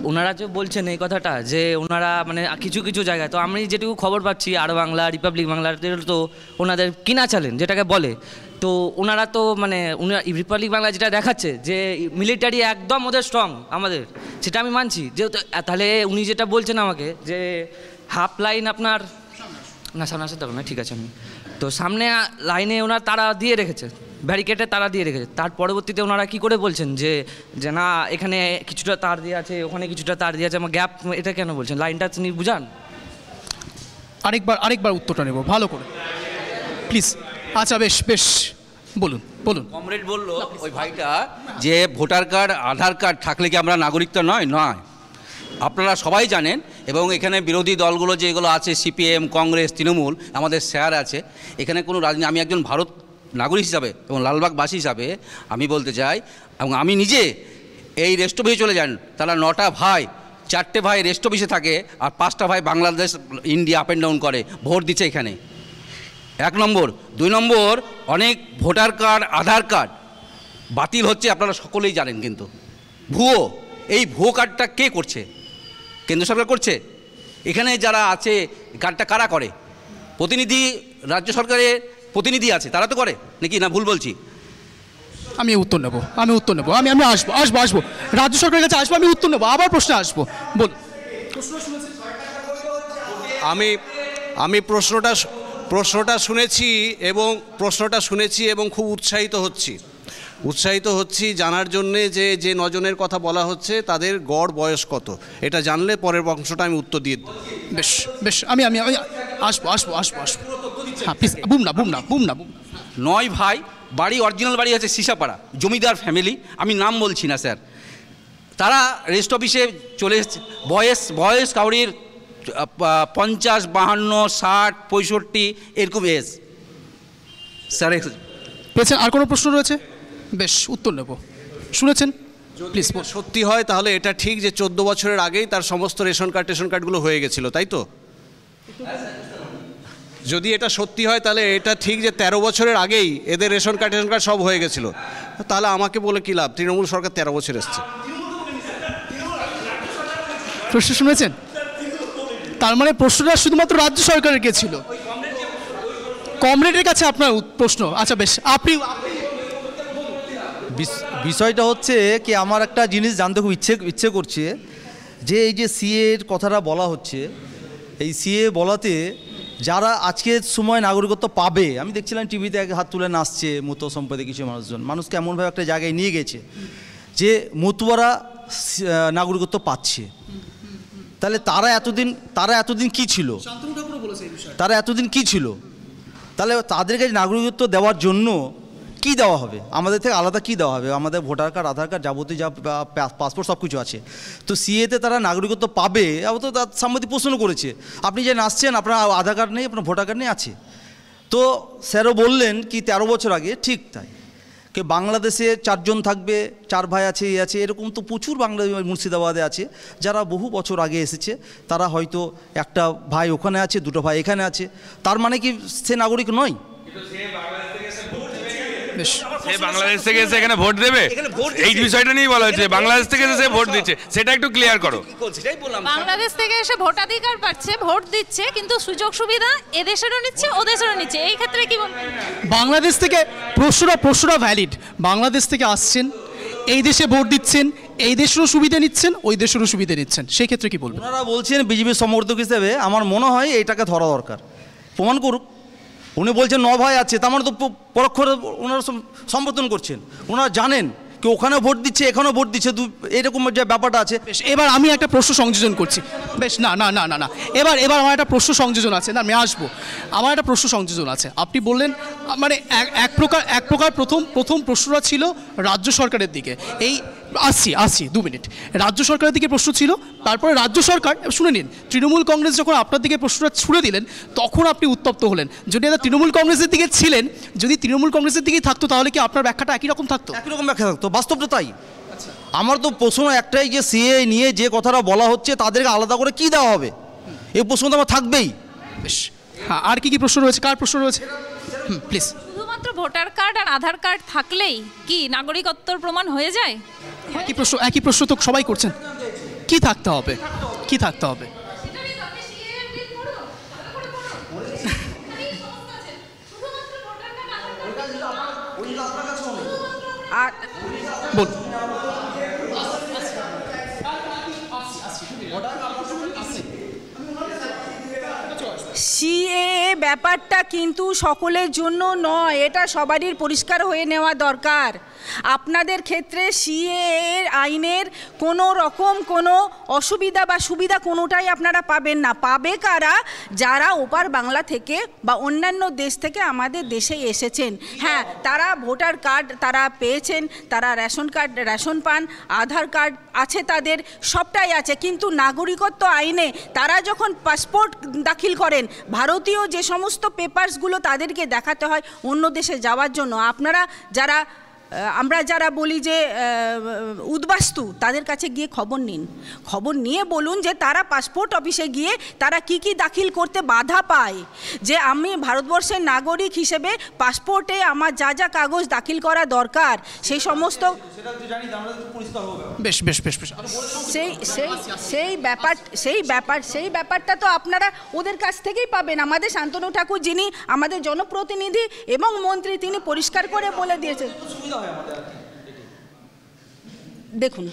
ওনারা যে বলছেন এই কথাটা যে ওনারা মানে কিছু কিছু জায়গায়, তো আমি যেটুকু খবর পাচ্ছি আর বাংলা, রিপাবলিক বাংলার তো ওনাদের কিনা চ্যানেল যেটাকে বলে, তো ওনারা তো মানে রিপাবলিক বাংলা যেটা দেখাচ্ছে যে মিলিটারি একদম ওদের স্ট্রং আমাদের, সেটা আমি মানছি। যেহেতু তাহলে উনি যেটা বলছেন আমাকে যে হাফ লাইন আপনার না, সামনে আসতে দেখো না, ঠিক আছে, আমি তো সামনে লাইনে ওনার তারা দিয়ে রেখেছে, ব্যারিকেডে তারা দিয়ে রেখেছে, তার পরবর্তীতে ওনারা কী করে বলছেন যে না এখানে কিছুটা তার দিয়ে আছে, ওখানে কিছুটা তার দিয়ে আছে, আমার গ্যাপ, এটা কেন বলছেন? লাইনটা তিনি বুঝান। আরেকবার উত্তরটা নেব ভালো করে, প্লিজ। আচ্ছা, বেশ বেশ, বলুন বলুন। কমরেড বললো ওই ভাইটা যে ভোটার কার্ড, আধার কার্ড থাকলে কি আমরা নাগরিকতা নয়? আপনারা সবাই জানেন, এবং এখানে বিরোধী দলগুলো যেগুলো আছে, সিপিএম, কংগ্রেস, তৃণমূল, আমাদের স্যার আছে, এখানে কোনো রাজনীতি, আমি একজন ভারত নাগরিক হিসাবে এবং লালবাগবাসী হিসাবে আমি বলতে চাই, এবং আমি নিজে এই রেস্ট অফিসে চলে যান, তারা 9টা ভাই, 4টে ভাই রেস্ট অফিসে থাকে আর 5টা ভাই Bangladesh, India up and down করে, ভোট দিচ্ছে এখানে। 1 নম্বর। 2 নম্বর, অনেক ভোটার কার্ড, আধার কার্ড বাতিল হচ্ছে, আপনারা সকলেই জানেন, কিন্তু ভুয়ো। এই ভুয়ো কার্ডটা কে করছে? কেন্দ্র সরকার করছে। এখানে যারা আছে কার্ডটা কারা করে? প্রতিনিধি, রাজ্য সরকারের প্রতিনিধি আছে, তারা তো করে নাকি? না ভুল বলছি? আমি উত্তর নেব, আমি আসবো রাজ্য সরকারের কাছে আসবো, আমি উত্তর নেবো, আবার প্রশ্ন আসবো। বল। আমি প্রশ্নটা শুনেছি এবং খুব উৎসাহিত হচ্ছি জানার জন্যে যে 9 জনের কথা বলা হচ্ছে তাদের গড় বয়স কত, এটা জানলে পরের অংশটা আমি উত্তর দিয়ে দেব। বেশ বেশ, আমি আসবো। হ্যাঁ প্লিজ, বুম না। 9 ভাই, বাড়ি, অরিজিনাল বাড়ি আছে সিসাপাড়া, জমিদার ফ্যামিলি, আমি নাম বলছি না স্যার। তারা রেস্ট অফিসে চলে এসছে, বয়স কাউরির 50, 52, 60, 65 এরকম এজ স্যার। পেয়েছেন? আর কোনো প্রশ্ন রয়েছে? বেশ, উত্তর নেব। শুনেছেন, প্লিজ। সত্যি হয় তাহলে এটা ঠিক যে 14 বছরের আগেই তার সমস্ত রেশন কার্ডগুলো হয়ে গেছিল, তাই তো? যদি এটা সত্যি হয় তাহলে এটা ঠিক যে 13 বছরের আগেই এদের রেশন কার্ড সব হয়ে গেছিল, তাহলে আমাকে বলে কি লাভ? তৃণমূল সরকার 13 বছর এসছে। প্রশ্ন শুনেছেন? তার মানে প্রশ্নটা শুধুমাত্র রাজ্য সরকারের কে ছিল? কমরেডের কাছে আপনার প্রশ্ন। আচ্ছা বেশ, আপনি বিষয়টা হচ্ছে কি, আমার একটা জিনিস জানতে খুব ইচ্ছে করছে যে এই যে সিএর কথাটা বলা হচ্ছে, এই সিএ বলাতে যারা আজকের সময় নাগরিকত্ব পাবে, আমি দেখছিলাম টিভিতে এক হাত তুলে নাচছে মতো সম্পদে কিছু মানুষকে এমনভাবে একটা জায়গায় নিয়ে গেছে যে মতুয়ারা নাগরিকত্ব পাচ্ছে। তাহলে তারা এতদিন কি ছিল? তাহলে তাদেরকে নাগরিকত্ব দেওয়ার জন্য কি দেওয়া হবে, আমাদের থেকে আলাদা কি দেওয়া হবে? আমাদের ভোটার কার্ড, আধার কার্ড, যাবতীয় যা পাসপোর্ট সব কিছু আছে। তো সিএতে তারা নাগরিকত্ব পাবে, তো তার সাংবাদিক প্রশ্ন করেছে, আপনি যে আসছেন আপনার আধার কার্ড নেই, আপনার ভোটার কার্ড নেই, আছে। তো স্যারও বললেন কি 13 বছর আগে, ঠিক তাই, কে বাংলাদেশে 4 জন থাকবে, 4 ভাই আছে, এই আছে, এরকম তো প্রচুর বাংলা মুর্শিদাবাদে আছে যারা বহু বছর আগে এসেছে। তারা হয়তো একটা ভাই ওখানে আছে, 2টো ভাই এখানে আছে, তার মানে কি সে নাগরিক নয়? সে বাংলাদেশ থেকে এসে এখানে ভোট দেবে, এই বিষয়টা নিয়েই বলা হচ্ছে বাংলাদেশ থেকে এসে ভোট দিচ্ছে, সেটা একটু ক্লিয়ার করো। বাংলাদেশ থেকে এসে ভোটাধিকার পাচ্ছে, ভোট দিচ্ছে, কিন্তু সুযোগ সুবিধা এদেশেরও নিচ্ছে ওদেশেরও নিচ্ছে, এই ক্ষেত্রে কি বলবেন? বাংলাদেশ থেকে প্রশ্নটা ভ্যালিড। বাংলাদেশ থেকে আসছেন, এই দেশে ভোট দিচ্ছেন, এই দেশেরও সুবিধা নিচ্ছেন, ওই দেশেরও সুবিধা নিচ্ছেন, সেই ক্ষেত্রে কি বলবেন? ওনারা বলছেন বিজেপির সমর্থক হিসেবে, আমার মনে হয় এটাকে ধরা দরকার, প্রমাণ করুক। উনি বলছেন 9 ভাই আছে, তার মানে তো পরোক্ষ ওনারা সমর্থন করছেন। ওনারা জানেন কি ওখানে ভোট দিচ্ছে, এখানেও ভোট দিচ্ছে, এরকম যে ব্যাপারটা আছে। এবার আমি একটা প্রশ্ন সংযোজন করছি। বেশ, না না না না না এবার আমার একটা প্রশ্ন সংযোজন আছে, না আমি আসবো, আমার একটা প্রশ্ন সংযোজন আছে। আপনি বললেন মানে এক প্রকার প্রথম প্রশ্নটা ছিল রাজ্য সরকারের দিকে, এই আসছি 2 মিনিট, রাজ্য সরকারের দিকে প্রশ্ন ছিল, তারপরে রাজ্য সরকার, শুনে নিন, তৃণমূল কংগ্রেস যখন আপনার দিকে প্রশ্নটা ছুড়ে দিলেন তখন আপনি উত্তপ্ত হলেন। যদি এটা তৃণমূল কংগ্রেসের দিকে ছিলেন, যদি তৃণমূল কংগ্রেসের দিকেই থাকতো তাহলে কি আপনার ব্যাখ্যাটা একই রকম থাকতো? একই রকম ব্যাখ্যা থাকতো, বাস্তবটা তাই। আমার তো প্রশ্ন একটাই, যে সিএ নিয়ে যে কথাটা বলা হচ্ছে তাদেরকে আলাদা করে কি দেওয়া হবে, এই প্রশ্ন তো আমার থাকবেই। বেশ, হ্যাঁ, আর কি প্রশ্ন রয়েছে, কার প্রশ্ন রয়েছে? প্লিজ। শুধুমাত্র ভোটার কার্ড আর আধার কার্ড থাকলেই কি নাগরিকত্বর প্রমাণ হয়ে যায়? একই প্রশ্ন তো সবাই করছেন, কি থাকতে হবে, কি থাকতে হবে? বল। সিএ ব্যাপারটা কিন্তু সকলের জন্য নয়, এটা সবারই পরিষ্কার হয়ে নেওয়া দরকার। আপনাদের ক্ষেত্রে সিএ আইনের কোনো রকম কোনো অসুবিধা বা সুবিধা কোনোটাই আপনারা পাবেন না। পাবে কারা? যারা ওপার বাংলা থেকে বা অন্যান্য দেশ থেকে আমাদের দেশে এসেছেন। হ্যাঁ, তারা ভোটার কার্ড তারা পেয়েছেন, তারা রেশন পান, আধার কার্ড আছে, তাদের সবটাই আছে, কিন্তু নাগরিকত্ব আইনে তারা যখন পাসপোর্ট দাখিল করেন, ভারতীয় যে সমস্ত পেপারসগুলো তাদেরকে দেখাতে হয় অন্য দেশে যাওয়ার জন্য, আমরা যারা বলি যে উদ্বাস্তু, তাদের কাছে গিয়ে খবর নিন, খবর নিয়ে বলুন যে তারা পাসপোর্ট অফিসে গিয়ে তারা কি দাখিল করতে বাধা পায়। যে আমি ভারতবর্ষের নাগরিক হিসেবে পাসপোর্টে আমার যা কাগজ দাখিল করা দরকার সেই সমস্ত, বেশ বেশ বেশ বেশ সেই ব্যাপারটা তো আপনারা ওদের কাছ থেকেই পাবেন। আমাদের শান্তনু ঠাকুর, যিনি আমাদের জনপ্রতিনিধি এবং মন্ত্রী, তিনি পরিষ্কার করে বলে দিয়েছেন। দেখুন,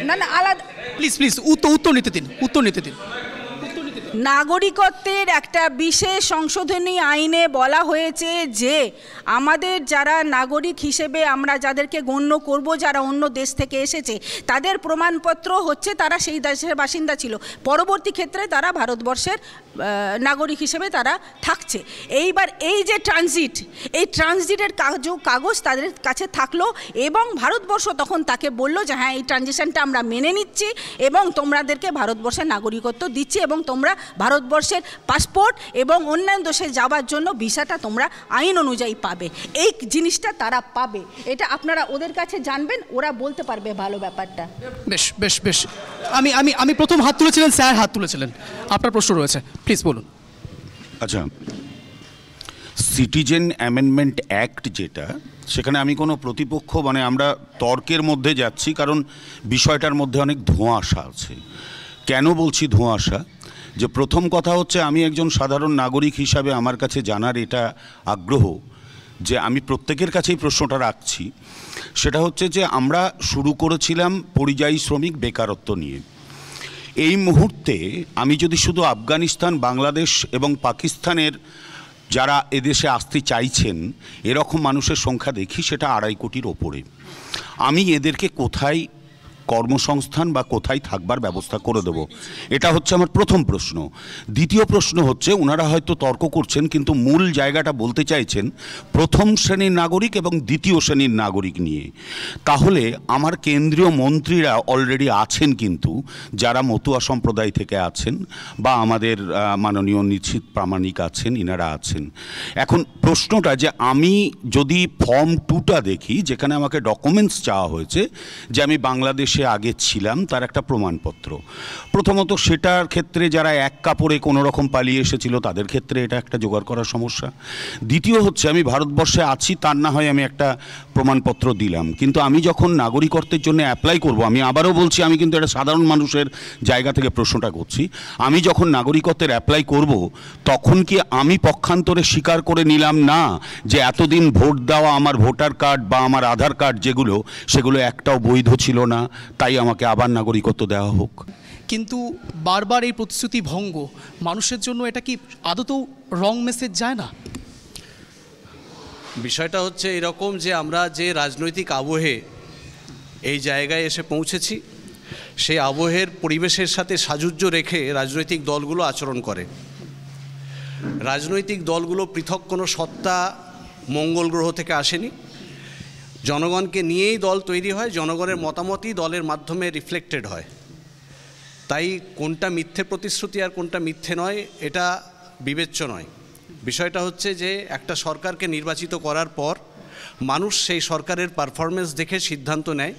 না আলাদা, প্লিজ উত্তর নিতে দিন। নাগরিকত্বের একটা বিশেষ সংশোধনী আইনে বলা হয়েছে যে আমাদের যারা নাগরিক হিসেবে আমরা যাদেরকে গণ্য করব, যারা অন্য দেশ থেকে এসেছে, তাদের প্রমাণপত্র হচ্ছে তারা সেই দেশের বাসিন্দা ছিল, পরবর্তী ক্ষেত্রে তারা ভারতবর্ষের নাগরিক হিসেবে তারা থাকছে। এইবার এই যে এই ট্রানজিটের কাগজ তাদের কাছে থাকলো এবং ভারতবর্ষ তখন তাকে বলল যে হ্যাঁ, এই ট্রানজিশনটা আমরা মেনে নিচ্ছি এবং তোমাদেরকে ভারতবর্ষের নাগরিকত্ব দিচ্ছি এবং তোমরা ভারতবর্ষের পাসপোর্ট এবং অন্যান্য দেশে যাওয়ার জন্য ভিসাটা তোমরা আইন অনুযায়ী পাবে। এই জিনিসটা তারা পাবে, এটা আপনারা ওদের কাছে জানবেন, ওরা বলতে পারবে ভালো ব্যাপারটা। বেশ বেশ বেশ, আমি প্রথম হাত তুলেছিলেন, স্যার হাত তুলেছিলেন, আপনার প্রশ্ন রয়েছে, প্লিজ বলুন। আচ্ছা, সিটিজেন অ্যামেন্ডমেন্ট অ্যাক্ট যেটা, সেখানে আমি কোনো প্রতিপক্ষ মানে আমরা তর্কের মধ্যে যাচ্ছি, কারণ বিষয়টার মধ্যে অনেক ধোঁয়াশা আছে। কেন বলছি ধোঁয়াশা? যে প্রথম কথা হচ্ছে, আমি একজন সাধারণ নাগরিক হিসাবে আমার কাছে জানার এটা আগ্রহ যে আমি প্রত্যেকের কাছেই প্রশ্নটা রাখছি, সেটা হচ্ছে যে আমরা শুরু করেছিলাম পরিযায়ী শ্রমিক বেকারত্ব নিয়ে। এই মুহূর্তে আমি যদি শুধু আফগানিস্তান, বাংলাদেশ এবং পাকিস্তানের যারা এদেশে আসতে চাইছেন এরকম মানুষের সংখ্যা দেখি, সেটা 2.5 কোটির ওপরে। আমি এদেরকে কোথায় কর্মসংস্থান বা কোথায় থাকবার ব্যবস্থা করে দেবো, এটা হচ্ছে আমার প্রথম প্রশ্ন। দ্বিতীয় প্রশ্ন হচ্ছে, ওনারা হয়তো তর্ক করছেন কিন্তু মূল জায়গাটা বলতে চাইছেন প্রথম শ্রেণীর নাগরিক এবং দ্বিতীয় শ্রেণীর নাগরিক নিয়ে। তাহলে আমার কেন্দ্রীয় মন্ত্রীরা অলরেডি আছেন, কিন্তু যারা মতুয়া সম্প্রদায় থেকে আছেন বা আমাদের মাননীয় নিশ্চিত প্রামাণিক আছেন, ইনারা আছেন। এখন প্রশ্নটা যে আমি যদি ফর্ম 2টা দেখি, যেখানে আমাকে ডকুমেন্টস চাওয়া হয়েছে যে আমি বাংলাদেশে আগে ছিলাম, তার একটা প্রমাণপত্র। প্রথমত সেটার ক্ষেত্রে যারা এক কাপড়ে কোনো রকম পালিয়ে এসেছিল তাদের ক্ষেত্রে এটা একটা জোগাড় করার সমস্যা। দ্বিতীয় হচ্ছে আমি ভারতবর্ষে আছি, তার না হয় আমি একটা প্রমাণপত্র দিলাম, কিন্তু আমি যখন নাগরিকত্বের জন্য অ্যাপ্লাই করব, আমি আবারও বলছি, আমি কিন্তু একটা সাধারণ মানুষের জায়গা থেকে প্রশ্নটা করছি, আমি যখন নাগরিকত্বের অ্যাপ্লাই করব তখন কি আমি পক্ষান্তরে স্বীকার করে নিলাম না যে এতদিন ভোট দেওয়া আমার ভোটার কার্ড বা আমার আধার কার্ড যেগুলো, সেগুলো একটাও বৈধ ছিল না, তাই আমাকে আবার নাগরিকত্ব দেওয়া হোক? কিন্তু বারবার এই প্রতিশ্রুতি ভঙ্গ মানুষের জন্য এটা কি আদতেও রং মেসেজ যায় না? বিষয়টা হচ্ছে এরকম যে আমরা যে রাজনৈতিক আবহে এই জায়গায় এসে পৌঁছেছি, সেই আবহের পরিবেশের সাথে সাযুজ্য রেখে রাজনৈতিক দলগুলো আচরণ করে। রাজনৈতিক দলগুলো পৃথক কোনো সত্তা মঙ্গল গ্রহ থেকে আসেনি, জনগণকে নিয়েই দল তৈরি হয়, জনগণের মতামতই দলের মাধ্যমে রিফ্লেক্টেড হয়। তাই কোনটা মিথ্যে প্রতিশ্রুতি আর কোনটা মিথ্যে নয় এটা বিবেচ্য নয়। বিষয়টা হচ্ছে যে একটা সরকারকে নির্বাচিত করার পর মানুষ সেই সরকারের পারফরমেন্স দেখে সিদ্ধান্ত নেয়,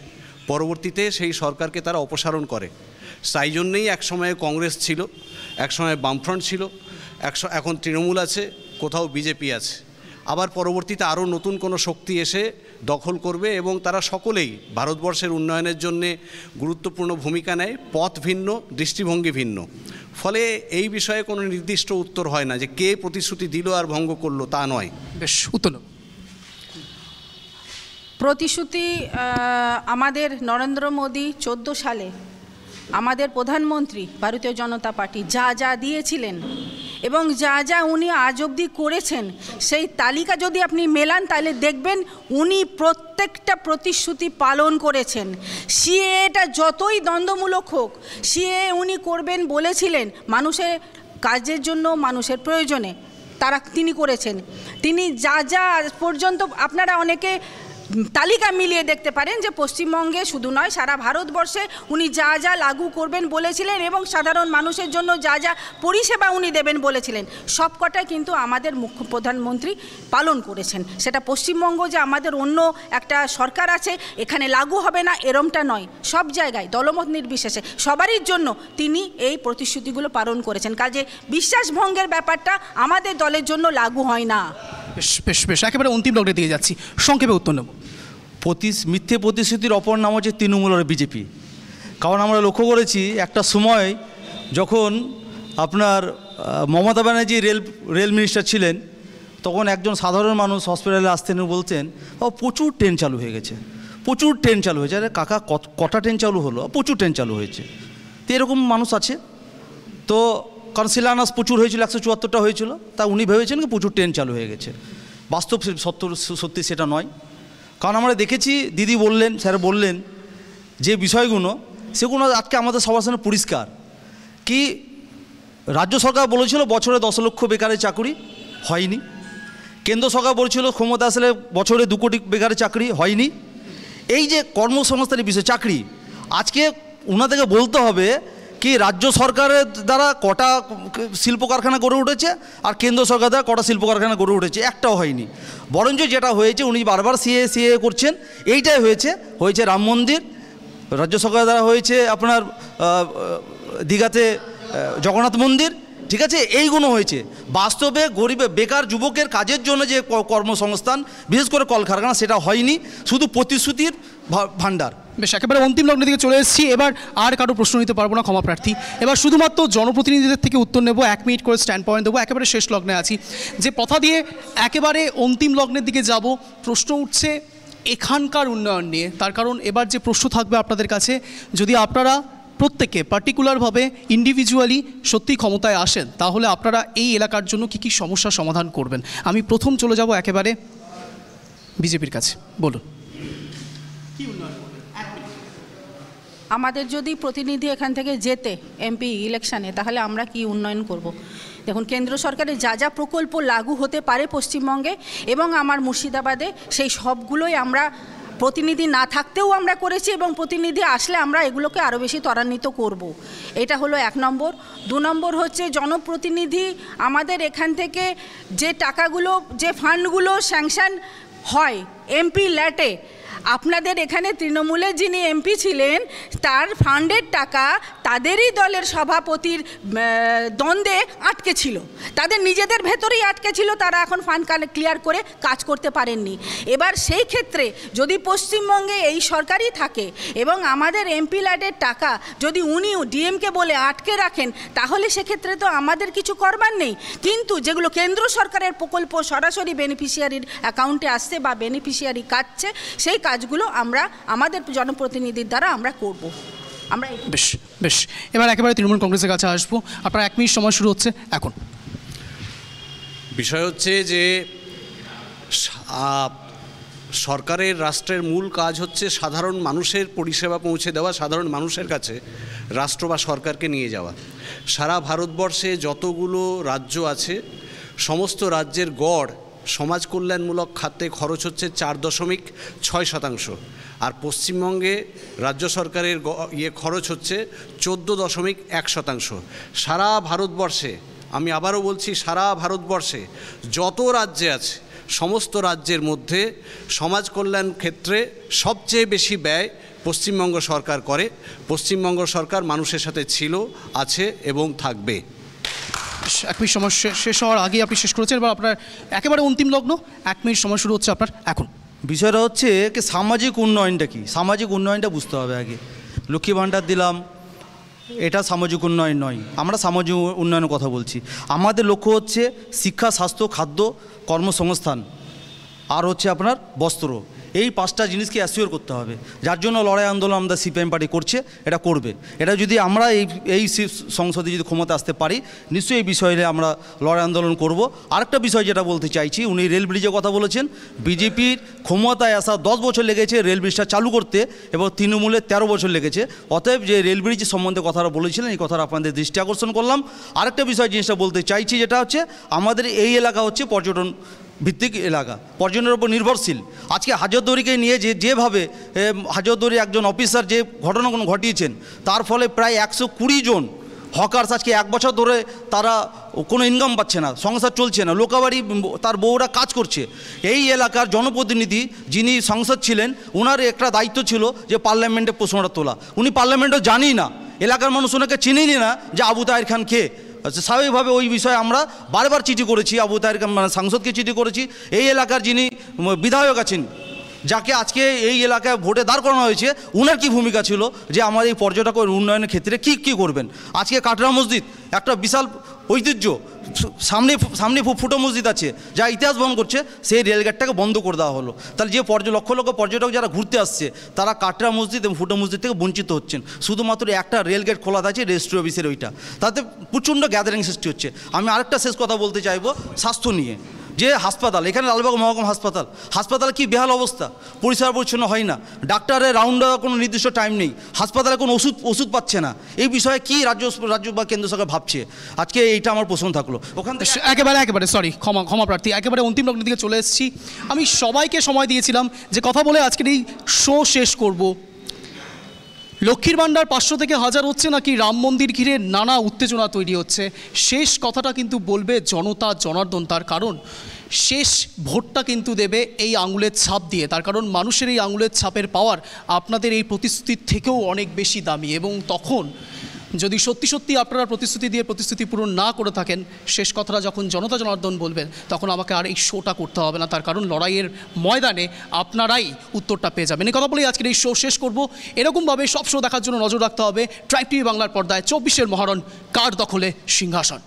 পরবর্তীতে সেই সরকারকে তারা অপসারণ করে। তাই জন্যেই একসময়ে কংগ্রেস ছিল, একসময় বামফ্রন্ট ছিল, এখন তৃণমূল আছে, কোথাও বিজেপি আছে, আবার পরবর্তীতে আরও নতুন কোনো শক্তি এসে দখল করবে এবং তারা সকলেই ভারতবর্ষের উন্নয়নের জন্যে গুরুত্বপূর্ণ ভূমিকা নেয়। পথ ভিন্ন, দৃষ্টিভঙ্গি ভিন্ন, ফলে এই বিষয়ে কোনো নির্দিষ্ট উত্তর হয় না যে কে প্রতিশ্রুতি দিল আর ভঙ্গ করলো, তা নয়। বেশ, উত্তর প্রতিশ্রুতি আমাদের নরেন্দ্র মোদী 14 সালে আমাদের প্রধানমন্ত্রী ভারতীয় জনতা পার্টি যা যা দিয়েছিলেন এবং যা যা উনি আজ অবধি করেছেন, সেই তালিকা যদি আপনি মেলান তাহলে দেখবেন উনি প্রত্যেকটা প্রতিশ্রুতি পালন করেছেন। সিএটা যতই দ্বন্দ্বমূলক হোক, সিএ উনি করবেন বলেছিলেন, মানুষের কাজের জন্য, মানুষের প্রয়োজনে তিনি করেছেন। তিনি যা যা পর্যন্ত, আপনারা অনেকে তালিকা মিলিয়ে দেখতে পারেন যে পশ্চিমবঙ্গে শুধু নয়, সারা ভারতবর্ষে উনি যা যা লাগু করবেন বলেছিলেন এবং সাধারণ মানুষের জন্য যা যা পরিষেবা উনি দেবেন বলেছিলেন, সবকটাই কিন্তু আমাদের মুখ্য প্রধানমন্ত্রী পালন করেছেন। সেটা পশ্চিমবঙ্গ যে আমাদের অন্য একটা সরকার আছে এখানে লাগু হবে না এরমটা নয়, সব জায়গায় দলমত নির্বিশেষে সবারই জন্য তিনি এই প্রতিশ্রুতিগুলো পালন করেছেন। কাজে বিশ্বাসভঙ্গের ব্যাপারটা আমাদের দলের জন্য লাগু হয় না। বেশ বেশ বেশ, একেবারে অন্তিম লগ্নের দিকে যাচ্ছি, সংক্ষেপে উত্তর নেব। মিথ্যে প্রতিশ্রুতির অপর নাম হচ্ছে তৃণমূল আর বিজেপি। কারণ আমরা লক্ষ্য করেছি একটা সময় যখন আপনার মমতা ব্যানার্জি রেল মিনিস্টার ছিলেন, তখন একজন সাধারণ মানুষ হসপিটালে আসতেন বলতেন প্রচুর ট্রেন চালু হয়ে গেছে, প্রচুর ট্রেন চালু হয়েছে। আরে কাকা, কটা ট্রেন চালু হলো? প্রচুর ট্রেন চালু হয়েছে। তো এরকম মানুষ আছে। তো কারণ শিলান্যাস প্রচুর হয়েছিল, 174টা হয়েছিল, তা উনি ভেবেছেন কি প্রচুর ট্রেন চালু হয়ে গেছে। বাস্তব সত্যি সেটা নয়। কারণ আমরা দেখেছি, দিদি বললেন, স্যার বললেন যে বিষয়গুলো, সেগুলো আজকে আমাদের সবার সামনে পরিষ্কার। কি রাজ্য সরকার বলেছিল বছরে 10 লক্ষ বেকারের চাকরি, হয়নি। কেন্দ্র সরকার বলেছিল ক্ষমতা আসলে বছরে 2 কোটি বেকারের চাকরি, হয়নি। এই যে কর্মসংস্থানের বিষয়, চাকরি, আজকে ওনাদেরকে বলতে হবে কি রাজ্য সরকারের দ্বারা কটা শিল্প কারখানা গড়ে উঠেছে আর কেন্দ্র সরকার দ্বারা কটা শিল্প কারখানা গড়ে উঠেছে, একটাও হয়নি। বরঞ্চ যেটা হয়েছে, উনি বারবার সিএ করছেন, এইটাই হয়েছে রাম মন্দির, রাজ্য সরকার দ্বারা হয়েছে আপনার দীঘাতে জগন্নাথ মন্দির, ঠিক আছে, এইগুলো হয়েছে। বাস্তবে গরিব বেকার যুবকের কাজের জন্য যে কর্মসংস্থান, বিশেষ করে কলকারখানা, সেটা হয়নি, শুধু প্রতিশ্রুতির ভাণ্ডার। বেশ, একেবারে অন্তিম লগ্নের দিকে চলে এসেছি। এবার আর কারো প্রশ্ন নিতে পারবো না, ক্ষমা প্রার্থী। এবার শুধুমাত্র জনপ্রতিনিধিদের থেকে উত্তর নেব, 1 মিনিট করে স্ট্যান্ড পয়েন্ট দেবো। একেবারে শেষ লগ্নে আছি, যে কথা দিয়ে একেবারে অন্তিম লগ্নের দিকে যাব। প্রশ্ন উঠছে এখানকার উন্নয়ন নিয়ে। তার কারণ এবার যে প্রশ্ন থাকবে আপনাদের কাছে, যদি আপনারা প্রত্যেকে পার্টিকুলারভাবে ইন্ডিভিজুয়ালি সত্যি ক্ষমতায় আসেন, তাহলে আপনারা এই এলাকার জন্য কী কী সমস্যার সমাধান করবেন। আমি প্রথম চলে যাব একেবারে বিজেপির কাছে, বলুন। আমাদের যদি প্রতিনিধি এখান থেকে জেতে এমপি ইলেকশানে, তাহলে আমরা কি উন্নয়ন করব। দেখুন, কেন্দ্র সরকারের যা যা প্রকল্প লাগু হতে পারে পশ্চিমবঙ্গে এবং আমার মুর্শিদাবাদে, সেই সবগুলোই আমরা প্রতিনিধি না থাকতেও আমরা করেছি এবং প্রতিনিধি আসলে আমরা এগুলোকে আরও বেশি ত্বরান্বিত করব। এটা হলো 1 নম্বর। 2 নম্বর হচ্ছে জনপ্রতিনিধি আমাদের এখান থেকে যে টাকাগুলো, যে ফান্ডগুলো স্যাংশন হয় এমপি ল্যাটে, আপনাদের এখানে তৃণমূলের যিনি এমপি ছিলেন তার ফান্ডের টাকা তাদেরই দলের সভাপতির দ্বন্দ্বে আটকে ছিল, তাদের নিজেদের ভেতরেই আটকে ছিল, তারা এখন ফান্ড ক্লিয়ার করে কাজ করতে পারেননি। এবার সেই ক্ষেত্রে যদি পশ্চিমবঙ্গে এই সরকারই থাকে এবং আমাদের এমপি ল্যাডের টাকা যদি উনি ডিএমকে বলে আটকে রাখেন, তাহলে সেক্ষেত্রে তো আমাদের কিছু করবার নেই। কিন্তু যেগুলো কেন্দ্র সরকারের প্রকল্প সরাসরি বেনিফিশিয়ারির অ্যাকাউন্টে আসছে বা বেনিফিশিয়ারি কাটছে, সেই কাজগুলো আমরা আমাদের জনপ্রতিনিধির দ্বারা আমরা করব। আমরা বেশ বেশ এবার একেবারে তৃণমূল কংগ্রেসের কাছে আসবো। আপনার 1 মিনিট সময় শুরু হচ্ছে এখন। বিষয় হচ্ছে যে সরকারের, রাষ্ট্রের মূল কাজ হচ্ছে সাধারণ মানুষের পরিষেবা পৌঁছে দেওয়া, সাধারণ মানুষের কাছে রাষ্ট্র বা সরকারকে নিয়ে যাওয়া। সারা ভারতবর্ষে যতগুলো রাজ্য আছে, সমস্ত রাজ্যের গড় সমাজ কল্যাণমূলক খাতে খরচ হচ্ছে 4.6%, আর পশ্চিমবঙ্গে রাজ্য সরকারের খরচ হচ্ছে 14.1%। সারা ভারতবর্ষে, আমি আবারও বলছি, সারা ভারতবর্ষে যত রাজ্যে আছে সমস্ত রাজ্যের মধ্যে সমাজ কল্যাণ ক্ষেত্রে সবচেয়ে বেশি ব্যয় পশ্চিমবঙ্গ সরকার করে। পশ্চিমবঙ্গ সরকার মানুষের সাথে ছিল, আছে এবং থাকবে। 1 মিনিট সময় শেষ হওয়ার আগে আপনি শেষ করেছেন, এবার আপনার একেবারে অন্তিম লগ্ন। 1 মিনিট সময় শুরু হচ্ছে আপনার এখন। বিষয়টা হচ্ছে কি, সামাজিক উন্নয়নটা কি, সামাজিক উন্নয়নটা বুঝতে হবে আগে। লক্ষ্মী ভাণ্ডার দিলাম, এটা সামাজিক উন্নয়ন নয়, আমরা সামাজিক উন্নয়নের কথা বলছি। আমাদের লক্ষ্য হচ্ছে শিক্ষা, স্বাস্থ্য, খাদ্য, কর্মসংস্থান আর হচ্ছে আপনার বস্ত্র। এই 5টা জিনিসকে অ্যাসিওর করতে হবে, যার জন্য লড়াই আন্দোলন আমাদের সিপিএম পার্টি করছে, এটা করবে। এটা যদি আমরা এই সংসদে যদি ক্ষমতা আসতে পারি, নিশ্চয়ই এই বিষয়ে আমরা লড়াই আন্দোলন করব। আরেকটা বিষয় যেটা বলতে চাইছি, উনি রেল ব্রিজের কথা বলেছেন। বিজেপির ক্ষমতায় আসা 10 বছর লেগেছে রেল ব্রিজটা চালু করতে এবং তৃণমূলের 13 বছর লেগেছে। অতএব যে রেল ব্রিজ সম্বন্ধে কথাটা বলেছিলেন, এই কথাটা আপনাদের দৃষ্টি আকর্ষণ করলাম। আরেকটা বিষয় জিনিসটা বলতে চাইছি, যেটা হচ্ছে আমাদের এই এলাকা হচ্ছে পর্যটন ভিত্তিক এলাকা, পর্যটনের উপর নির্ভরশীল। আজকে হাজারদুয়ারিকে নিয়ে যেভাবে হাজারদুয়ারি একজন অফিসার যে ঘটনা ঘটিয়েছেন, তার ফলে প্রায় 120 জন হকার্স আজকে 1 বছর ধরে তারা কোনো ইনকাম পাচ্ছে না, সংসার চলছে না, লোকাবাড়ি তার বউরা কাজ করছে। এই এলাকার জনপ্রতিনিধি যিনি সাংসদ ছিলেন, ওনার একটা দায়িত্ব ছিল যে পার্লামেন্টে প্রশ্নটা তোলা। উনি পার্লামেন্টও জানি না, এলাকার মানুষ ওনাকে চিনেনি না যে আবু তাহের খান কে। স্বাভাবিকভাবে ওই বিষয়ে আমরা বারবার চিঠি করেছি, আবু তাহের খান মানে সাংসদকে চিঠি করেছি। এই এলাকার যিনি বিধায়ক আছেন, যাকে আজকে এই এলাকায় ভোটে দাঁড় করানো হয়েছে, ওনার কি ভূমিকা ছিল যে আমার এই পর্যটক উন্নয়নের ক্ষেত্রে কী করবেন। আজকে কাটরা মসজিদ একটা বিশাল ঐতিহ্য, সামনে ফুটো মসজিদ আছে যা ইতিহাস বহন করছে, সেই রেলগেটটাকে বন্ধ করে দেওয়া হলো। তাহলে যে লক্ষ লক্ষ পর্যটক যারা ঘুরতে আসছে, তারা কাটরা মসজিদ এবং ফুটো মসজিদ থেকে বঞ্চিত হচ্ছেন। শুধুমাত্র একটা রেলগেট খোলা আছে রেজিস্ট্রি অফিসের, ওইটা তাতে প্রচণ্ড গ্যাদারিং সৃষ্টি হচ্ছে। আমি আরেকটা শেষ কথা বলতে চাইবো স্বাস্থ্য নিয়ে। যে হাসপাতাল, এখানে লালবাগ মহকুমা হাসপাতাল কি বেহাল অবস্থা, পরিষ্কার পরিচ্ছন্ন হয় না, ডাক্তারের রাউন্ড দেওয়ার কোনো নির্দিষ্ট টাইম নেই, হাসপাতালে কোনো ওষুধ পাচ্ছে না। এই বিষয়ে কি রাজ্য বা কেন্দ্র সরকার ভাবছে, আজকে এইটা আমার প্রশ্ন থাকলো। ওখান থেকে একেবারে সরি, ক্ষমা প্রার্থী, একেবারে অন্তিম লগ্নের দিকে চলে এসেছি। আমি সবাইকে সময় দিয়েছিলাম যে কথা বলে আজকের এই শো শেষ করব। লক্ষ্মীর ভাণ্ডার 500 থেকে 1000 হচ্ছে নাকি রাম মন্দির ঘিরে নানা উত্তেজনা তৈরি হচ্ছে, শেষ কথাটা কিন্তু বলবে জনতা জনার্দন। তার কারণ শেষ ভোটটা কিন্তু দেবে এই আঙুলের ছাপ দিয়ে। তার কারণ মানুষের এই আঙুলের ছাপের পাওয়ার আপনাদের এই প্রতিশ্রুতির থেকেও অনেক বেশি দামি। এবং তখন যদি সত্যি আপনারা প্রতিশ্রুতি দিয়ে প্রতিশ্রুতি পূরণ না করে থাকেন, শেষ কথাটা যখন জনতা জনার্দন বলবেন, তখন আমাকে আর এই শোটা করতে হবে না। তার কারণ লড়াইয়ের ময়দানে আপনারাই উত্তরটা পেয়ে যাবেন। এই কথা বলেই আজকের এই শো শেষ করব। এরকমভাবে সব শো দেখার জন্য নজর রাখতে হবে ট্রাইব টিভি বাংলার পর্দায়। 24-এর মহারণ, কার দখলে সিংহাসন।